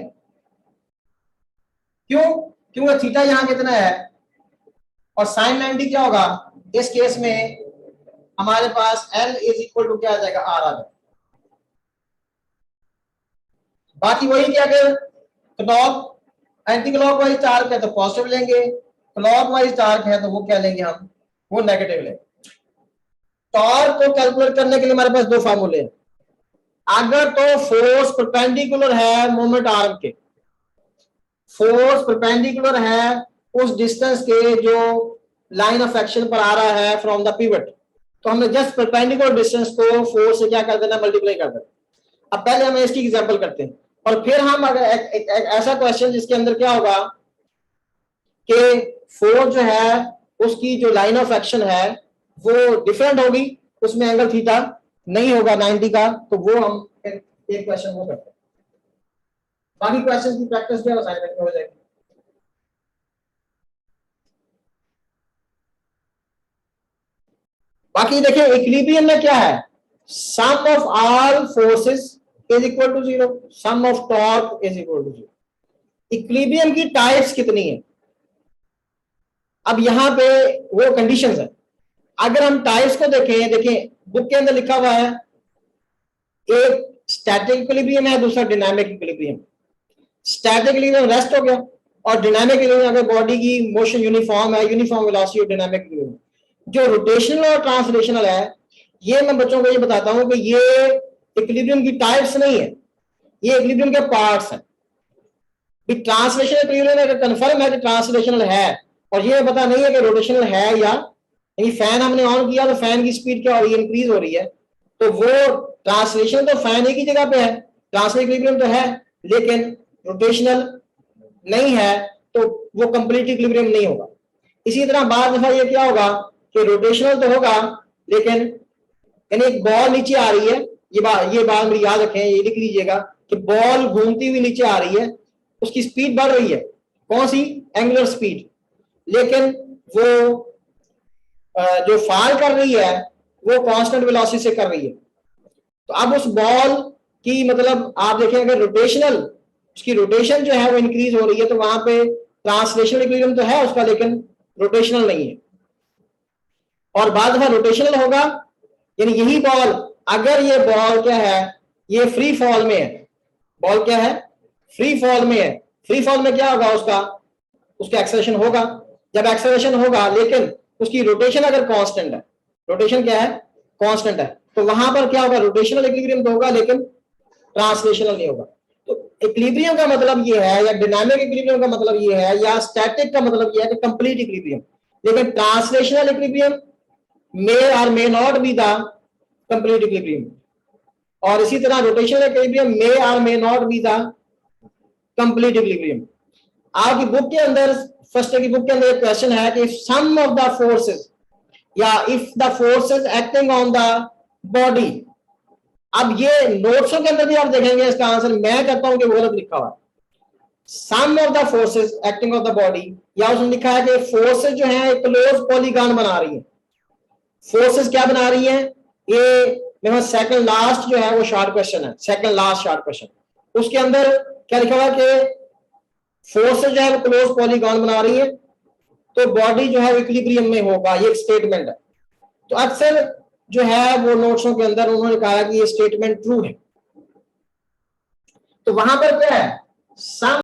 क्यों? क्योंकि थीटा यहां कितना है, और साइन 90 क्या होगा? इस केस में हमारे पास एल इज इक्वल टू क्या आ जाएगा? आर आ जाएगा। बाकी वही क्या, अगर clock anti clock wise charge है तो पॉजिटिव लेंगे, क्लॉक वाइज चार्ज है तो वो क्या लेंगे हम? वो नेगेटिव लेंगे। टॉर्क को कैलकुलेट करने के लिए हमारे पास दो फार्मूले हैं। अगर तो फोर्स परपेंडिकुलर है मोमेंट आर्म के, फोर्स परपेंडिकुलर है उस डिस्टेंस के जो लाइन ऑफ एक्शन पर आ रहा है फ्रॉम द पिवट, तो हमने जस्ट परपेंडिकुलर डिस्टेंस को फोर्स से क्या कर देना, मल्टीप्लाई कर देना। अब पहले हम इसकी एग्जांपल करते हैं और फिर हम अगर एक ऐसा क्वेश्चन जिसके अंदर क्या होगा कि फोर्स जो है उसकी जो लाइन ऑफ एक्शन है वो डिफरेंट होगी, उसमें एंगल थीटा नहीं होगा 90 का, तो वो हम एक क्वेश्चन को करते हैं। बाकी क्वेश्चन की प्रैक्टिस जो है असाइनमेंट में हो जाएगी। बाकी देखिए इक्विलिब्रियम में क्या है, sum of all forces is equal to zero, sum of torque is equal to zero. Equilibrium की टाइप्स कितनी है, अब यहां पे वो कंडीशंस है। अगर हम टाइप्स को देखें, देखें बुक के अंदर लिखा हुआ है, एक स्टैटिक इक्विलिब्रियम है, दूसरा dynamic equilibrium. Static equilibrium rest हो गया और डायनामिक इक्विलिब्रियम अगर बॉडी की मोशन यूनिफॉर्म है, यूनिफॉर्म वेलोसिटी और डायनामिक इक्विलिब्रियम। जो रोटेशनल और ट्रांसलेशनल है, ये मैं बच्चों को ये बताता हूं कि ये इक्विलिब्रियम की टाइप्स नहीं है, ये इक्विलिब्रियम के पार्ट्स हैं। ट्रांसलेशनल इक्विलिब्रियम अगर कंफर्म है कि ट्रांसलेशनल है और ये पता नहीं है कि रोटेशनल है, या यानी फैन हमने ऑन किया तो फैन की स्पीड क्या हो रही है, इंक्रीज हो रही है, तो वो ट्रांसलेशन तो फैन एक ही जगह पे है, ट्रांसलेशनल इक्विलिब्रियम तो है, लेकिन रोटेशनल नहीं है, तो वो कंप्लीट इक्विलिब्रियम नहीं होगा। इसी तरह बार दफा ये क्या होगा कि रोटेशनल तो होगा, लेकिन यानी एक बॉल नीचे आ रही है, ये बात मेरी याद रखें, ये लिख लीजिएगा कि बॉल घूमती हुई नीचे आ रही है, उसकी स्पीड बढ़ रही है, कौन सी, एंगुलर स्पीड, लेकिन वो जो फॉल कर रही है वो कांस्टेंट वेलोसिटी से कर रही है। तो अब उस बॉल की मतलब आप देखें अगर रोटेशनल, उसकी रोटेशन जो है वो इंक्रीज हो रही है, तो वहां पे ट्रांसलेशनल इक्विलिब्रियम तो है उसका, लेकिन रोटेशनल नहीं है। और बाद में रोटेशनल होगा, यानी यही बॉल, अगर ये बॉल क्या है, ये फ्री फॉल में है, बॉल क्या है, फ्री फॉल में है, फ्री फॉल में क्या होगा, उसका एक्सेलरेशन होगा, जब एक्सेलरेशन होगा लेकिन उसकी रोटेशन अगर कांस्टेंट है, रोटेशन क्या है, कांस्टेंट है, तो वहां पर क्या होगा, रोटेशनल इक्विलिब्रियम तो होगा लेकिन ट्रांसलेशनल नहीं होगा। तो इक्विलिब्रियम का मतलब ये है, या डायनामिक इक्विलिब्रियम का मतलब ये है, या स्टैटिक का मतलब ये है कि कंप्लीट इक्विलिब्रियम, लेकिन translational equilibrium may or may not be the complete equilibrium, और इसी तरह rotational equilibrium may or may not be the complete equilibrium। आपकी बुक के अंदर, फर्स्ट की बुक के अंदर एक क्वेश्चन है कि सम ऑफ द फोर्सेस, या if the forces acting on the body. अब ये नोट्सों के अंदर भी आप देखेंगे इसका आंसर मैं कहता हूं कि गलत लिखा हुआ है, sum of the forces acting on the body, या उसमें लिखा है कि फोर्सेस जो है एक क्लोज पॉलीगॉन बना रही है। फोर्सेस क्या बना रही है, ये सेकंड लास्ट जो है वो शॉर्ट क्वेश्चन है, सेकंड लास्ट शॉर्ट क्वेश्चन, उसके अंदर क्या लिखा हुआ कि फोर्सेस जो है वो क्लोज पॉलीगॉन बना रही है, तो बॉडी जो है इक्विलिब्रियम में होगा, ये एक स्टेटमेंट है। तो अक्सर जो है वो नोट्सों के अंदर उन्होंने कहा कि ये स्टेटमेंट ट्रू है, तो वहां पर क्या है, सम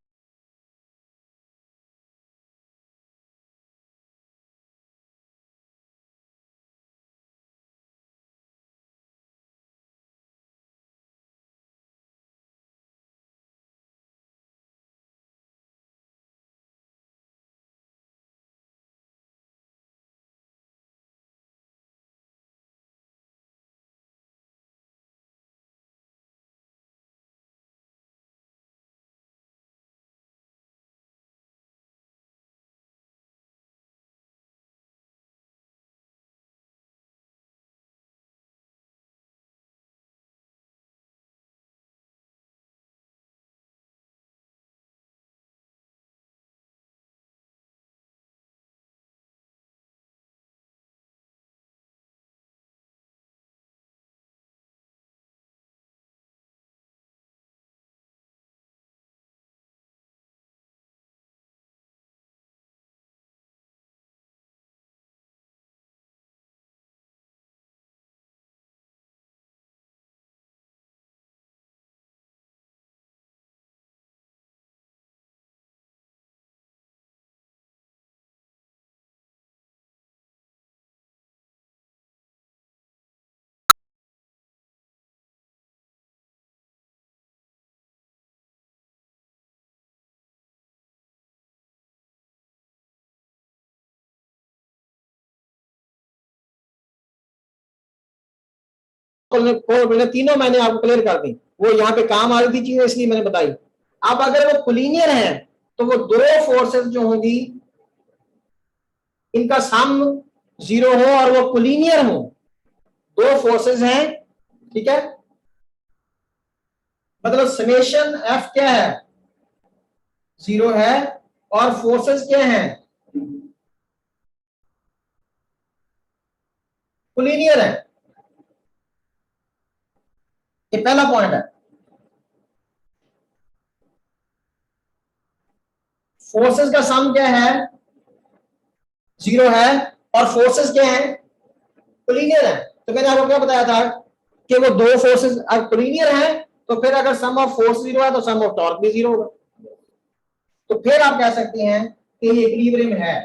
कोप्लेनर तीनों मैंने आपको क्लियर कर दी, वो यहाँ पे काम आ रही थी चीजें इसलिए मैंने बताई। अब अगर वो कोलिनियर है तो वो दो फोर्सेस जो होंगी इनका सम जीरो हो और वो कोलिनियर हो, दो फोर्सेस हैं, ठीक है, मतलब समेशन एफ क्या है, जीरो है, और फोर्सेस क्या हैं, कोलिनियर है। ये पहला पॉइंट है। फोर्सेस का सम क्या है, जीरो है, और फोर्सेस क्या है, कोलिनियर है। तो मैंने आपको क्या बताया था कि वो दो फोर्सेस अगर कोलिनियर है तो फिर अगर सम ऑफ फोर्स जीरो है तो सम ऑफ टॉर्क भी जीरो होगा, तो फिर आप कह सकते हैं कि ये इक्विलिब्रियम है।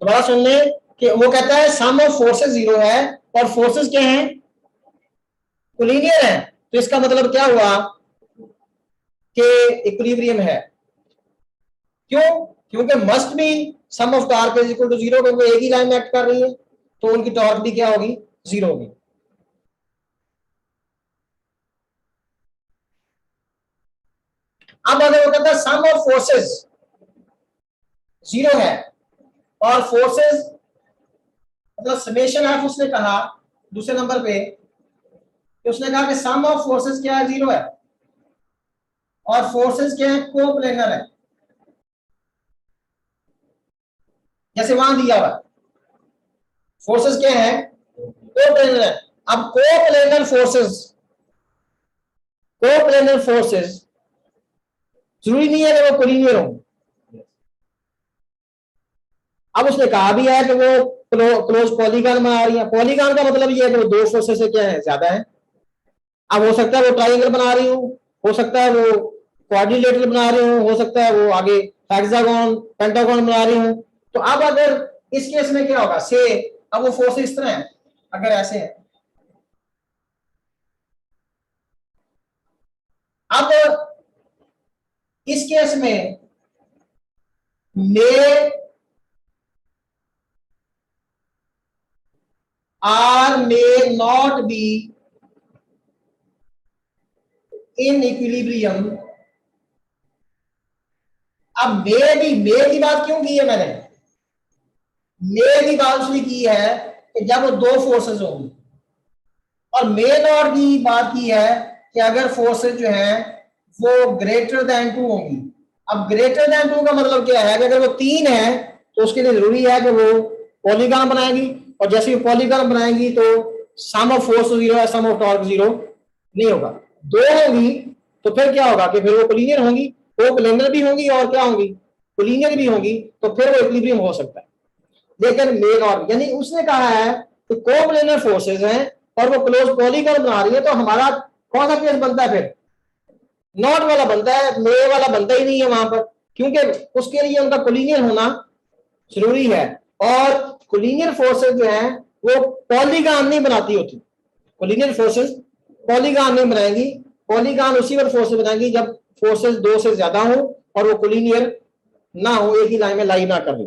दोबारा सुन ले कि वो कहता है सम ऑफ फोर्सेस जीरो है और फोर्सेस क्या हैं, कोलिनियर है, तो इसका मतलब क्या हुआ कि इक्विलिब्रियम है। क्यों? क्योंकि मस्ट भी sum of torque is equal to zero, क्योंकि एक ही लाइन में एक्ट कर रही है तो उनकी टॉर्क भी क्या होगी, जीरो होगी। अब अगर वो कहता है सम ऑफ फोर्सेस जीरो है और फोर्सेस मतलब समेशन एफ, उसने कहा दूसरे नंबर पे कि उसने कहा कि सम ऑफ फोर्सेस क्या है, जीरो है, और फोर्सेस क्या है, कोप्लेनर है, जैसे वहां दिया हुआ फोर्सेस क्या है, कोप्लेनर है। अब कोप्लेनर फोर्सेस जरूरी नहीं है कि वो कोलिनियर हो। अब उसने कहा भी है कि वो क्लोज पॉलीगॉन बना रही है, पॉलीगॉन का मतलब ये है कि वो दो फोर्सेस से क्या है, ज्यादा है। अब हो सकता है वो ट्राइंगल बना रही हूँ, हो सकता है वो क्वाड्रिलेटरल बना रही हूँ, हो सकता है वो आगे हेक्सागोन पेंटागोन बना रही हूँ। तो अब अगर इस केस में क्या होगा, से अब वो फोर्स इस तरह है, अगर ऐसे है, अब इस केस में may or may not be in equilibrium. अब मे की बात क्यों की है मैंने, मे की बात उसने की है कि जब वो दो फोर्सेस होंगी, और मे नॉट की बात की है कि अगर फोर्सेस जो है वो ग्रेटर देन टू होंगी। अब ग्रेटर देन टू का मतलब क्या है कि अगर वो तीन है तो उसके लिए जरूरी है कि वो पॉलीगॉन बनाएगी, और जैसे ही पॉलीगॉन बनाएंगी तो सम ऑफ फोर्स जीरो है, सम ऑफ टॉर्क जीरो नहीं होगा। दो होगी तो फिर क्या होगा कि फिर वो कोलिनियर होंगी, वो कोलिनियर भी होंगी और क्या होंगी, कोलिनियर भी होंगी, तो फिर वो इक्विलिब्रियम हो सकता है। लेकिन मेल और यानी उसने कहा है कि कोप्लेनर फोर्सेस हैं और वो क्लोज पॉलीगॉन बना रही है, तो हमारा कौन सा केस बनता है, फिर नॉट वाला बनता है, मे वाला बनता ही नहीं है वहां पर, क्योंकि उसके लिए उनका कोलिनियर होना जरूरी है। और कोलिनियर फोर्सेस जो है वो पॉलीगॉन नहीं बनाती होती, कोलिनियर फोर्सेस पॉलीगॉन नहीं बनाएंगी, पॉलीगॉन उसी वक्त फोर्सेस बनाएंगी जब फोर्सेस दो से ज्यादा हो और वो कोलिनियर ना हो, एक ही लाइन में लाई ना कर ले।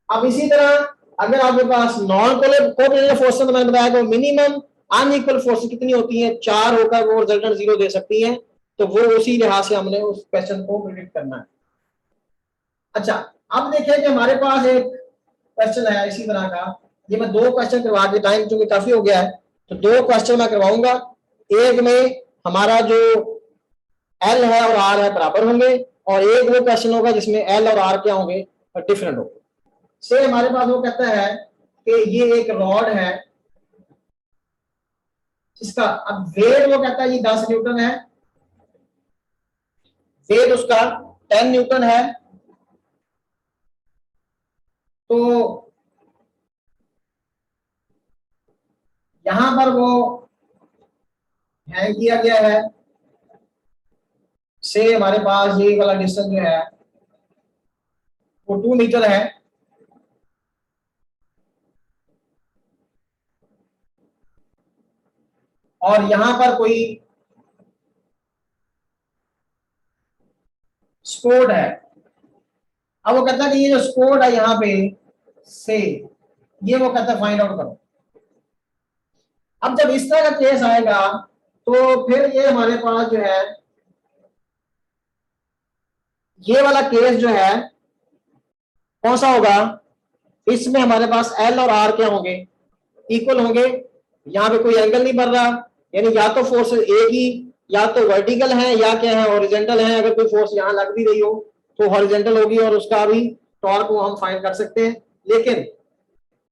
अब इसी तरह अगर आपके पास नॉन कोप्लेनर फोर्सेस, तो मैंने बताया कि मिनिमम अनइक्वल फोर्सेस कितनी होती हैं, चार होकर वो रिजल्टेंट जीरो दे सकती हैं, तो वो उसी लिहाज से हमने उस क्वेश्चन को प्रिडिक्ट करना है। अच्छा, अब देखिए कि हमारे पास एक क्वेश्चन है इसी तरह का, ये मैं दो क्वेश्चन करवा के, टाइम चूंकि काफी हो गया है तो दो क्वेश्चन मैं करवाऊंगा। एक में हमारा जो एल है और आर है बराबर होंगे, और एक वो क्वेश्चन होगा जिसमें एल और आर क्या होंगे, डिफरेंट होंगे। से हमारे पास वो कहता है कि ये एक रॉड है जिसका अब वेट वो कहता है ये 10 न्यूटन है, वेट उसका 10 न्यूटन है। तो यहां पर वो हैंग किया गया है, से हमारे पास ये वाला डिस्टेंस जो है वो 2 मीटर है, और यहां पर कोई स्कोर्ड है। अब वो कहता है कि ये जो स्कोर्ड है यहाँ पे से, ये वो कहता है फाइंड आउट करो। अब जब इस तरह का केस आएगा तो फिर ये हमारे पास जो है, ये वाला केस जो है कौन सा होगा, इसमें हमारे पास एल और आर क्या होंगे, इक्वल होंगे। यहाँ पे कोई एंगल नहीं बन रहा, यानी या तो फोर्स एक ही, या तो वर्टिकल है या क्या है, हॉरिजॉन्टल है। अगर कोई फोर्स यहाँ लग भी रही हो तो हॉरिजॉन्टल होगी और उसका भी टॉर्क को हम फाइंड कर सकते हैं। लेकिन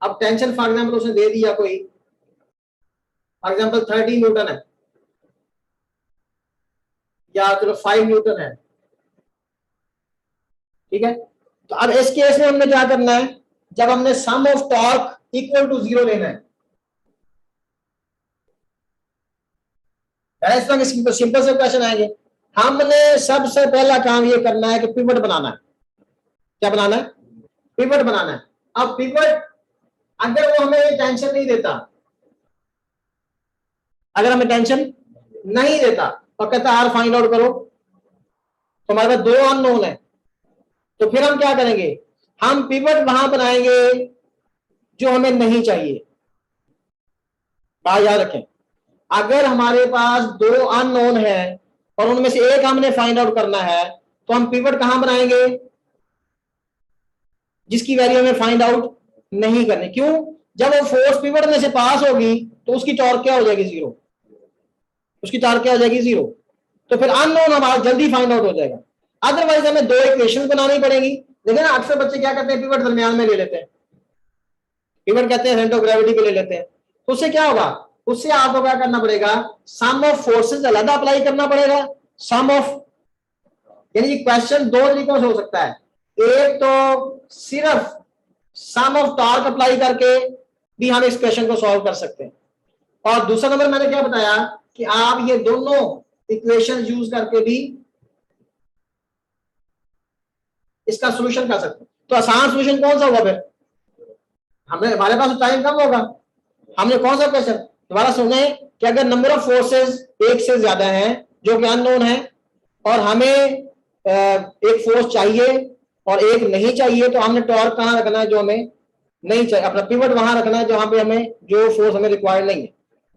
अब टेंशन फॉर एग्जाम्पल उसने दे दिया कोई, फॉर एग्जाम्पल 30 न्यूटन है या चलो 5 न्यूटन है, ठीक है। तो अब इस केस में हमने क्या करना है, जब हमने सम ऑफ टॉर्क इक्वल टू 0 लेना है, इसमें सिंपल से क्वेश्चन आएंगे। हमने सबसे पहला काम ये करना है कि पिवट बनाना है। क्या बनाना है, पिवट बनाना है। अब पिवट अगर वो हमें टेंशन नहीं देता, अगर हमें टेंशन नहीं देता और कहता आर फाइंड आउट करो, तो हमारे पास दो अननोन है, तो फिर हम क्या करेंगे, हम पिवट वहां बनाएंगे जो हमें नहीं चाहिए। बात याद रखें, अगर हमारे पास दो अननोन है और उनमें से एक हमने फाइंड आउट करना है, तो हम पिवट कहां बनाएंगे, जिसकी वैल्यू हमें फाइंड आउट नहीं करनी। क्यों, जब वो फोर्स पिवट में से पास होगी तो उसकी टॉर्क क्या हो जाएगी, 0। उसकी टॉर्क क्या हो जाएगी, 0। तो फिर अननोन हमारा जल्दी फाइंड आउट हो जाएगा। अदरवाइज हमें दो इक्वेशंस बनानी पड़ेगी। देखिए ना, अक्सर बच्चे क्या करते हैं, पिवट दरमियान में ले लेते हैं, पिवट कहते हैं सेंटर ऑफ ग्रेविटी पे ले लेते हैं। तो उससे क्या होगा, उससे आपको क्या करना पड़ेगा, सम ऑफ फोर्सेस अलग अप्लाई करना पड़ेगा। सम ऑफ, यानी क्वेश्चन दो तरीकों से हो सकता है। एक तो सिर्फ सम ऑफ टॉर्क अप्लाई करके भी हम इस क्वेश्चन को सॉल्व कर सकते हैं, और दूसरा नंबर मैंने क्या बताया कि आप ये दोनों इक्वेशन यूज करके भी इसका सॉल्यूशन कर सकते हैं। तो आसान सॉल्यूशन कौन सा होगा, फिर हमारे पास टाइम कम होगा। हमने कौन सा क्वेश्चन दोबारा सुने कि अगर नंबर ऑफ फोर्सेस एक से ज्यादा हैं जो कि अननोन है, और हमें एक फोर्स चाहिए और एक नहीं चाहिए, तो हमने टॉर्क कहां रखना है, जो हमें नहीं चाहिए, अपना पिवट वहां रखना है जहां पे हमें जो फोर्स हमें रिक्वायर्ड नहीं है।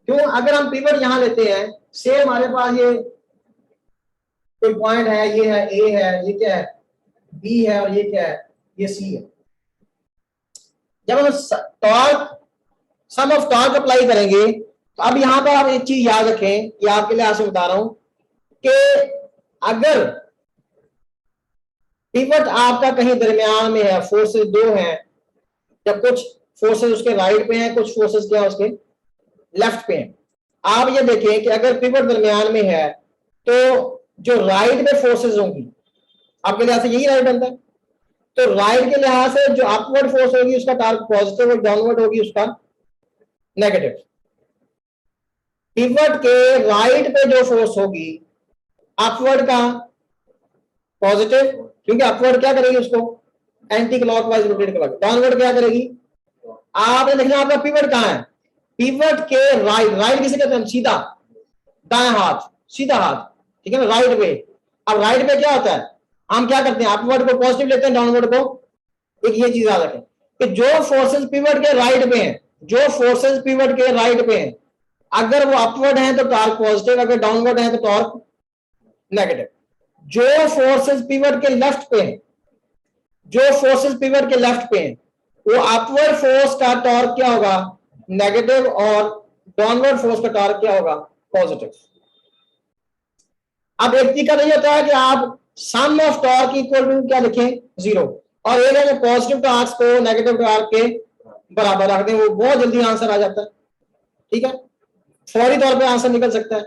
क्यों, अगर हम पिवट यहां लेते हैं, से हमारे पास ये कोई पॉइंट है, ये है ए है, ये क्या है बी है, और ये क्या है, ये सी है। जब हम torque sum of torque apply करेंगे, तो अब यहां पर आप एक चीज याद रखें कि आपके लिए आज बता रहा हूं कि अगर पिवट आपका कहीं दरमियान में है, फोर्सेस दो हैं, जब कुछ फोर्सेस उसके राइट पे हैं, कुछ फोर्सेस क्या उसके लेफ्ट पे हैं। आप ये देखें कि अगर पिवट दरमियान में है तो जो राइट में फोर्सेस होंगी, आपके लिहाज से यही राइट बनता है, तो राइट के लिहाज से जो अपवर्ड फोर्स होगी उसका टॉर्क पॉजिटिव और डाउनवर्ड होगी उसका नेगेटिव। पिवट के राइट पे जो फोर्स होगी अपवर्ड का पॉजिटिव, क्योंकि अपवर्ड क्या करेगी, उसको एंटी क्लॉकवाइज रोटेट करेगी। डाउनवर्ड क्या करेगी, आपने देखना आपका पिवट कहां है, पिवट के राइट, राइट किसे कहते हैं, सीधा दाएं हाथ, सीधा हाथ, ठीक है ना, राइट पे। अब राइट पे क्या होता है, हम क्या करते हैं, अपवर्ड को पॉजिटिव लेते हैं, डाउनवर्ड को। एक ये चीज याद रखें कि जो फोर्सेस पिवट के राइट पे हैं, जो फोर्सेस पिवट के राइट पे हैं, अगर वो अपवर्ड है तो टॉर्क पॉजिटिव, अगर डाउनवर्ड है तो टॉर्क नेगेटिव। जो फोर्सेस पिवट के लेफ्ट पे हैं, जो फोर्सेस पिवट के लेफ्ट पे हैं, वो अपवर्ड फोर्स का टॉर्क क्या होगा, नेगेटिव, और डाउनवर्ड फोर्स का टॉर्क क्या होगा, पॉजिटिव। अब एक तरीका नहीं होता है कि आप सम ऑफ टॉर्क इक्वल टू क्या लिखें, 0, और एक है पॉजिटिव टॉर्क को नेगेटिव टॉर्क के बराबर रख दें, वो बहुत जल्दी आंसर आ जाता है, ठीक है, फौरी तौर पे आंसर निकल सकता है।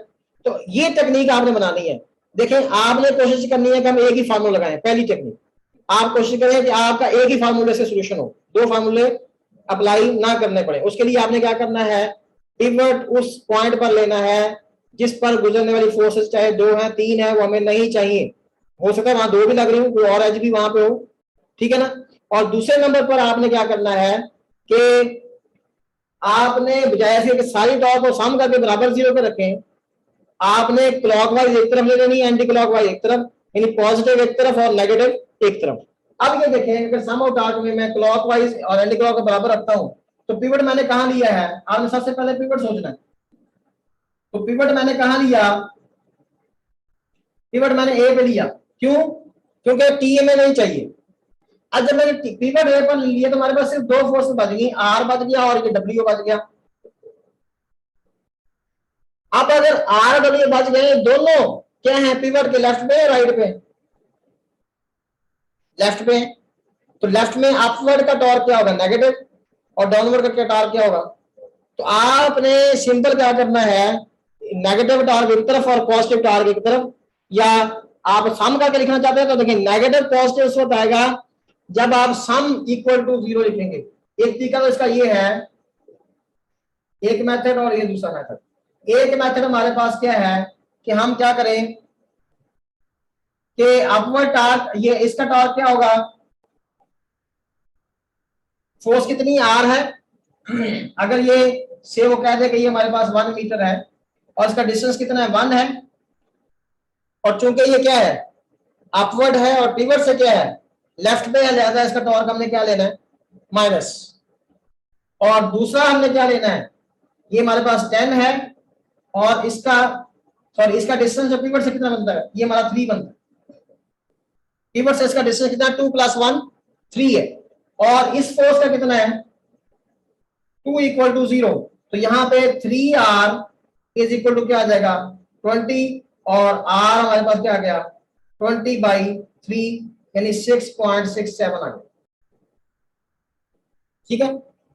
तो ये टेक्निक आपने बनानी है। देखें, आपने कोशिश करनी है कि हम एक ही फार्मूला लगाएं। पहली टेक्निक, आप कोशिश करें कि आपका एक ही फार्मूले से सॉल्यूशन हो, दो फार्मूले अप्लाई ना करने पड़े। उसके लिए आपने क्या करना है, पिवट उस पॉइंट पर लेना है जिस पर गुजरने वाली फोर्सेस चाहे 2 है 3 है, वो हमें नहीं चाहिए। हो सकता है वहां 2 भी लग रही हो, कोई और एज भी वहां पे हो, ठीक है ना। और दूसरे नंबर पर आपने क्या करना है कि आपने बजाय से सारी टॉर्क को सम करके बराबर 0 पे रखें, आपने क्लॉकवाइज एक तरफ ले लेनी है, एंटी क्लॉकवाइज एक तरफ, यानी पॉजिटिव एक तरफ और नेगेटिव एक तरफ। अब ये देखें, अगर सम ऑफ टार्क में मैं क्लॉकवाइज और एंटी क्लॉक के बराबर रखता हूं तो पिवट मैंने कहां लिया है, आपने सबसे पहले पिवट सोचना है। तो पिवट मैंने कहां लिया, पिवट मैंने ए पे लिया। क्यों? क्योंकि टी में नहीं चाहिए। अब जब मैंने पिवट ए पर लिया तो हमारे पास सिर्फ दो फोर्स बच गई, आर बच गया और ये डब्ल्यू बच गया। अब अगर आर डब्ल्यू बच गए, दोनों क्या है, पिवट के लेफ्ट पे राइट पे, लेफ्ट पे। तो लेफ्ट में अपवर्ड का टॉर्क क्या होगा, नेगेटिव, और डाउनवर्ड का टॉर्क क्या होगा। तो आपने सिंपल क्या करना है, नेगेटिव टॉर्क एक तरफ और पॉजिटिव टॉर्क एक तरफ, या आप सम करके लिखना चाहते हैं तो देखिए नेगेटिव पॉजिटिव उस वक्त आएगा जब आप सम इक्वल टू 0 लिखेंगे। एक तरीका तो इसका ये है, एक मेथड और ये दूसरा मेथड। एक मेथड हमारे पास क्या है कि हम क्या करें कि अपवर्ड टॉर्क, ये इसका टॉर्क क्या होगा, फोर्स कितनी आर है, अगर ये से वो कह दे कि ये हमारे पास 1 मीटर है और इसका डिस्टेंस कितना है, 1 है, और चूंकि ये क्या है, अपवर्ड है और पिवट से क्या है, लेफ्ट पे है, लिहाजा इसका टॉर्क हमने क्या लेना है, माइनस। और दूसरा हमने क्या लेना है, ये हमारे पास 10 है और इसका सॉरी इसका डिस्टेंस जो पिवट से कितना बनता है, ये हमारा 3 बनता है। पिवट से इसका डिस्टेंस कितना है, 2 + 1 3 है, और इस फोर्स का कितना है, 2 = 0। तो यहाँ पे 3r = क्या आ जाएगा, 20, और r हमारे पास क्या आ गया, 20/3 यानी 6.67 आ गया। ठीक है।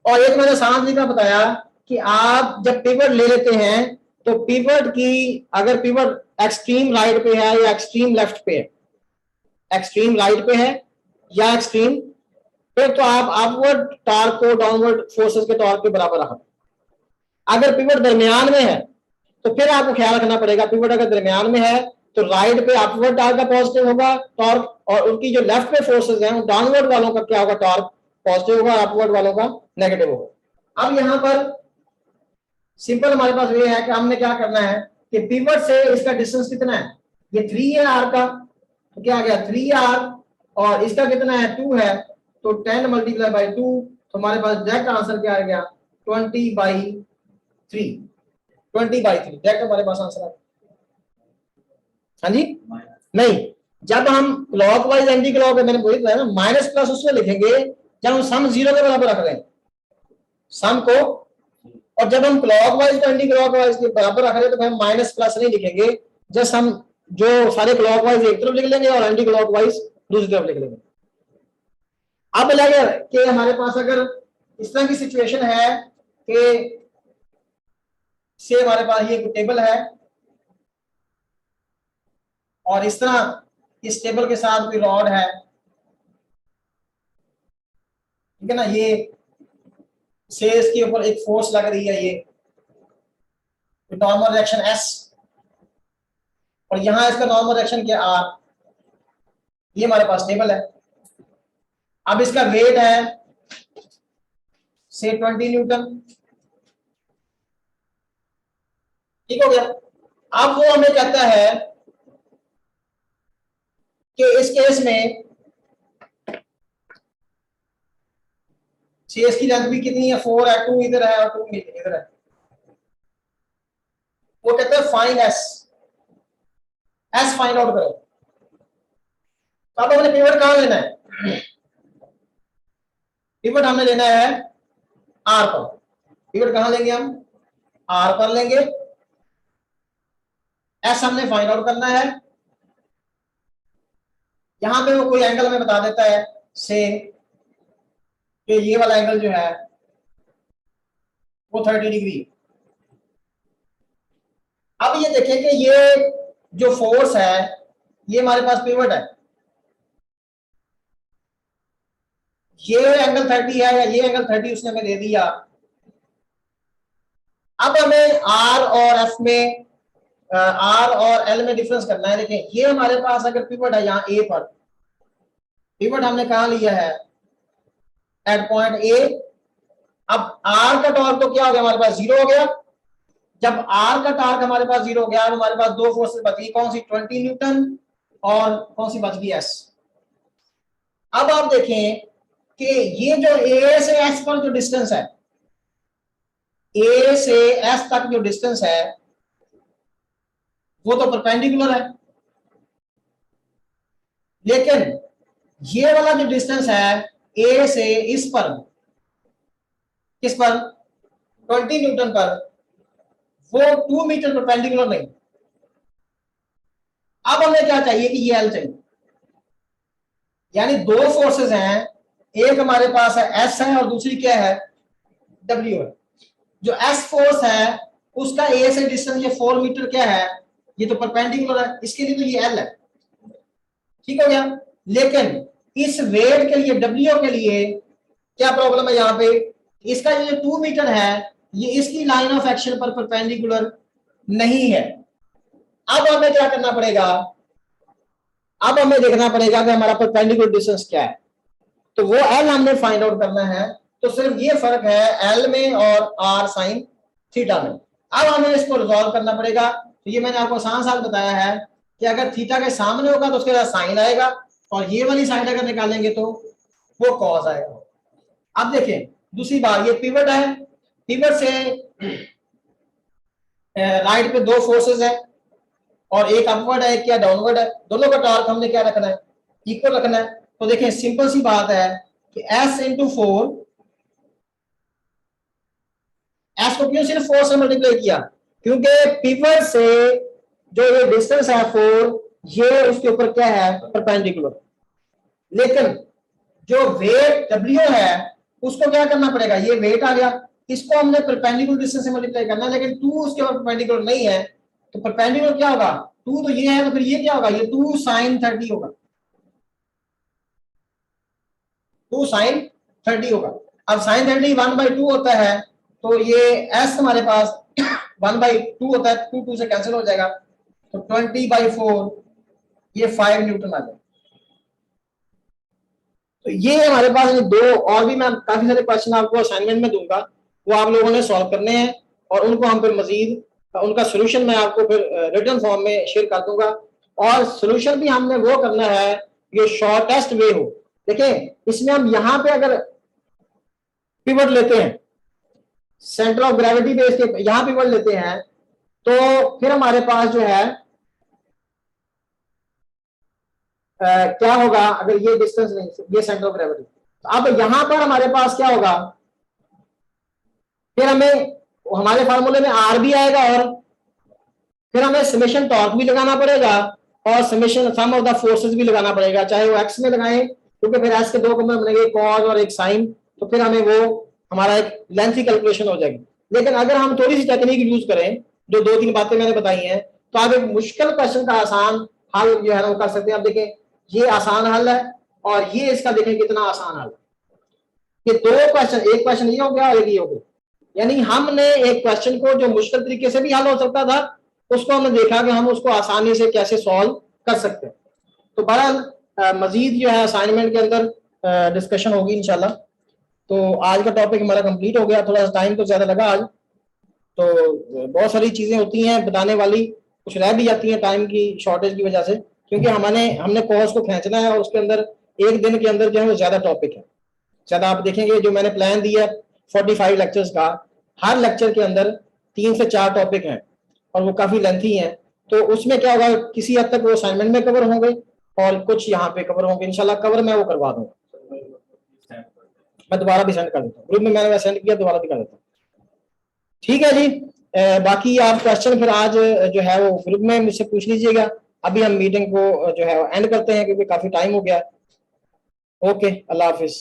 और एक मैंने आसान तरीका बताया कि आप जब पिवट ले लेते हैं तो पिवट की, अगर पिवट एक्सट्रीम राइट पे है या एक्सट्रीम लेफ्ट पे है, एक्सट्रीम राइट पे है या एक्सट्रीम, फिर तो आप अपवर्ड टॉर्क को डाउनवर्ड फोर्सेस के टॉर्क के बराबर रखें। अगर पिवट दरमियान में है तो फिर आपको ख्याल रखना पड़ेगा, पिवट अगर दरमियान में है तो राइट पे अपवर्ड टॉर्क का पॉजिटिव होगा टॉर्क, और उनकी जो लेफ्ट पे फोर्सेस हैं डाउनवर्ड वालों का क्या होगा, टॉर्क पॉजिटिव होगा, अपवर्ड वालों का नेगेटिव होगा। अब यहां पर सिंपल हमारे पास ये है कि हमने क्या करना है कि पिवट से इसका डिस्टेंस कितना है, ये 3 है आर का, तो क्या आ गया 3r, और इसका कितना है 2 है, तो 10 × 2, तो हमारे पास डायरेक्ट आंसर क्या आ गया, 20/3, 20/3 डायरेक्ट हमारे पास आंसर आ गया। हाँ जी, नहीं, जब हम क्लॉकवाइज एंटी क्लॉक, मैंने बोल दिया ना, माइनस प्लस उसमें लिखेंगे जब हम सम 0 के बराबर रख रहे हैं सम को, और जब हम क्लॉकवाइज को एंटी क्लॉकवाइज के बराबर रख रहे हैं तो हम माइनस प्लस नहीं लिखेंगे, जस्ट हम जो सारे क्लॉकवाइज एक तरफ लिख लेंगे और एंटी क्लॉकवाइज दूसरी तरफ लिख लेंगे। अब लगे कि हमारे पास अगर इस तरह की सिचुएशन है कि से हमारे पास ये टेबल है और इस तरह इस टेबल के साथ कोई रॉड है, ठीक है ना, ये से इसके ऊपर एक फोर्स लग रही है, ये नॉर्मल रिएक्शन S, और यहां इसका नॉर्मल रिएक्शन क्या R, ये हमारे पास टेबल है। अब इसका वेट है से 20 न्यूटन, ठीक हो गया। अब वो हमें कहता है कि इस केस में शेष की लेंथ भी कितनी है, 4 है, 2 इधर है और 2 इधर है। वो कहते हैं फाइंड एस फाइंड आउट करो। तो अब हमने पिवट कहां लेना है, पिवट हमने लेना है आर पर। पिवट कहां लेंगे हम, आर पर लेंगे। एस हमने फाइंड आउट करना है। यहां पे वो कोई एंगल हमें बता देता है से कि ये वाला एंगल जो है वो 30 डिग्री। अब ये देखें कि ये जो फोर्स है ये हमारे पास पिवट है, ये एंगल 30 है या ये एंगल 30 उसने हमें दे दिया। अब हमें आर और एफ में आर और एल में डिफरेंस करना है। देखिए ये हमारे पास अगर पिवट है यहाँ ए पर, पिवट हमने कहा लिया है एट पॉइंट ए। अब आर का टॉर्क तो क्या हो गया, हमारे पास 0 हो गया। जब आर का टॉर्क हमारे पास 0 हो गया, हमारे पास दो फोर्सेस बची, कौन सी, 20 न्यूटन और कौन सी बच गई एस। अब आप देखें कि ये जो ए से एस पर जो डिस्टेंस है, ए से एस तक जो डिस्टेंस है वो तो परपेंडिकुलर है, लेकिन ये वाला जो डिस्टेंस है ए से इस पर, किस पर, 20 न्यूटन पर, वो 2 मीटर परपेंडिकुलर नहीं। अब हमें क्या चाहिए कि ये एल चाहिए, यानी दो फोर्सेस हैं, एक हमारे पास है एस है और दूसरी क्या है, डब्ल्यू है। जो एस फोर्स है उसका ए से डिस्टेंस ये 4 मीटर क्या है, ये तो परपेंडिकुलर है, इसके लिए तो ये एल है, ठीक हो गया। लेकिन इस वेट के लिए, डब्ल्यू के लिए क्या प्रॉब्लम है यहाँ पे, इसका ये 2 मीटर है ये इसकी लाइन ऑफ एक्शन पर परपेंडिकुलर नहीं है। अब हमें क्या करना पड़ेगा, अब हमें देखना पड़ेगा कि हमारा परपेंडिकुलर डिस्टेंस क्या है, तो वो एल हमने फाइंड आउट करना है। तो सिर्फ ये फर्क है एल में और आर साइन थीटा में। अब हमें इसको रिजॉल्व करना पड़ेगा। तो ये मैंने आपको आसान सा बताया है कि अगर थीटा के सामने होगा तो उसके साथ साइन आएगा, और ये वाली साइड अगर निकालेंगे तो वो कॉस आएगा। अब देखें दूसरी बार, ये पिवट है, पिवट से राइट पे दो फोर्सेस है, और एक अपवर्ड है एक क्या डाउनवर्ड है, दोनों का टॉर्क हमने क्या रखना है, इक्वल रखना है। तो देखें सिंपल सी बात है कि s इंटू 4, s को क्यों सिर्फ 4 से मल्टीप्लाई किया, क्योंकि पिवट से जो ये डिस्टेंस है 4, ये उसके ऊपर क्या है, परपेंडिकुलर। लेकिन जो वेट w है उसको क्या करना पड़ेगा, ये वेट आ गया, इसको हमने परपेंडिकुलर डिस्टेंस से मल्टीप्लाई करना है, लेकिन 2 उसके ऊपर परपेंडिकुलर नहीं है, तो परपेंडिकुलर क्या होगा, 2 तो ये है, तो फिर ये क्या होगा, ये 2 sin 30 होगा, 2 sin 30 होगा। अब sin 30 1/2 होता है, तो ये s हमारे पास 1/2 होता है, 2 2 से कैंसिल हो जाएगा, तो 20/4 ये 5 न्यूटन आ जाएगा। तो ये हमारे पास दो, और भी मैं काफी सारे क्वेश्चन आपको असाइनमेंट में दूंगा, वो आप लोगों ने सॉल्व करने हैं, और उनको हम फिर मजीद उनका सोल्यूशन मैं आपको फिर रिटन फॉर्म में शेयर कर दूंगा। और सोल्यूशन भी हमने वो करना है ये शॉर्टेस्ट वे हो। देखिए इसमें हम यहाँ पे अगर पिवट लेते हैं, सेंटर ऑफ ग्रेविटी बेस के यहाँ पिवट लेते हैं, तो फिर हमारे पास जो है क्या होगा, अगर ये डिस्टेंस नहीं, ये सेंटर ऑफ ग्रेविटी, तो अब यहां पर हमारे पास क्या होगा, फिर हमें हमारे फार्मूले में आर भी आएगा, और फिर हमें समेशन टॉर्क भी लगाना पड़ेगा, और summation sum of the forces भी लगाना पड़ेगा, चाहे वो एक्स में लगाएं, क्योंकि फिर एस के दो कंपोनेंट बनेंगे, कॉस और एक साइन, तो फिर हमें वो हमारा एक लेंथी कैलकुलेशन हो जाएगी। लेकिन अगर हम थोड़ी सी टेक्निक यूज करें, जो 2-3 बातें मैंने बताई हैं, तो आप एक मुश्किल क्वेश्चन का आसान हल जो है वो कर सकते हैं। आप देखें ये आसान हल है, और ये इसका देखें कितना आसान हल है। ये दो क्वेश्चन, एक क्वेश्चन ये हो गया और एक ये हो गया, यानी हमने एक क्वेश्चन को जो मुश्किल तरीके से भी हल हो सकता था, उसको हमने देखा कि हम उसको आसानी से कैसे सॉल्व कर सकते हैं। तो बहरहाल मजीद जो है असाइनमेंट के अंदर डिस्कशन होगी इंशाल्लाह। तो आज का टॉपिक हमारा कंप्लीट हो गया, थोड़ा सा टाइम तो ज्यादा लगा आज, तो बहुत सारी चीजें होती हैं बताने वाली, कुछ रह भी जाती हैं टाइम की शॉर्टेज की वजह से, क्योंकि हमने कोर्स को खींचना है, और उसके अंदर एक दिन के अंदर जो है वो ज्यादा टॉपिक है, ज्यादा आप देखेंगे जो मैंने प्लान दिया 45 लेक्चर्स का, हर लेक्चर के अंदर 3 से 4 टॉपिक हैं, और वो काफी लेंथी हैं। तो उसमें क्या होगा, किसी हद तक वो असाइनमेंट में कवर होंगे, और कुछ यहाँ पे कवर होंगे, इंशाल्लाह कवर मैं वो करवा दूंगा, मैं दोबारा भी सेंड कर देता हूँ, ग्रुप में मैंने सेंड किया, दोबारा भी कर देता हूँ, ठीक है जी। बाकी आप क्वेश्चन फिर आज जो है वो ग्रुप में मुझसे पूछ लीजिएगा। अभी हम मीटिंग को जो है एंड करते हैं, क्योंकि काफी टाइम हो गया। ओके, अल्लाह हाफिज।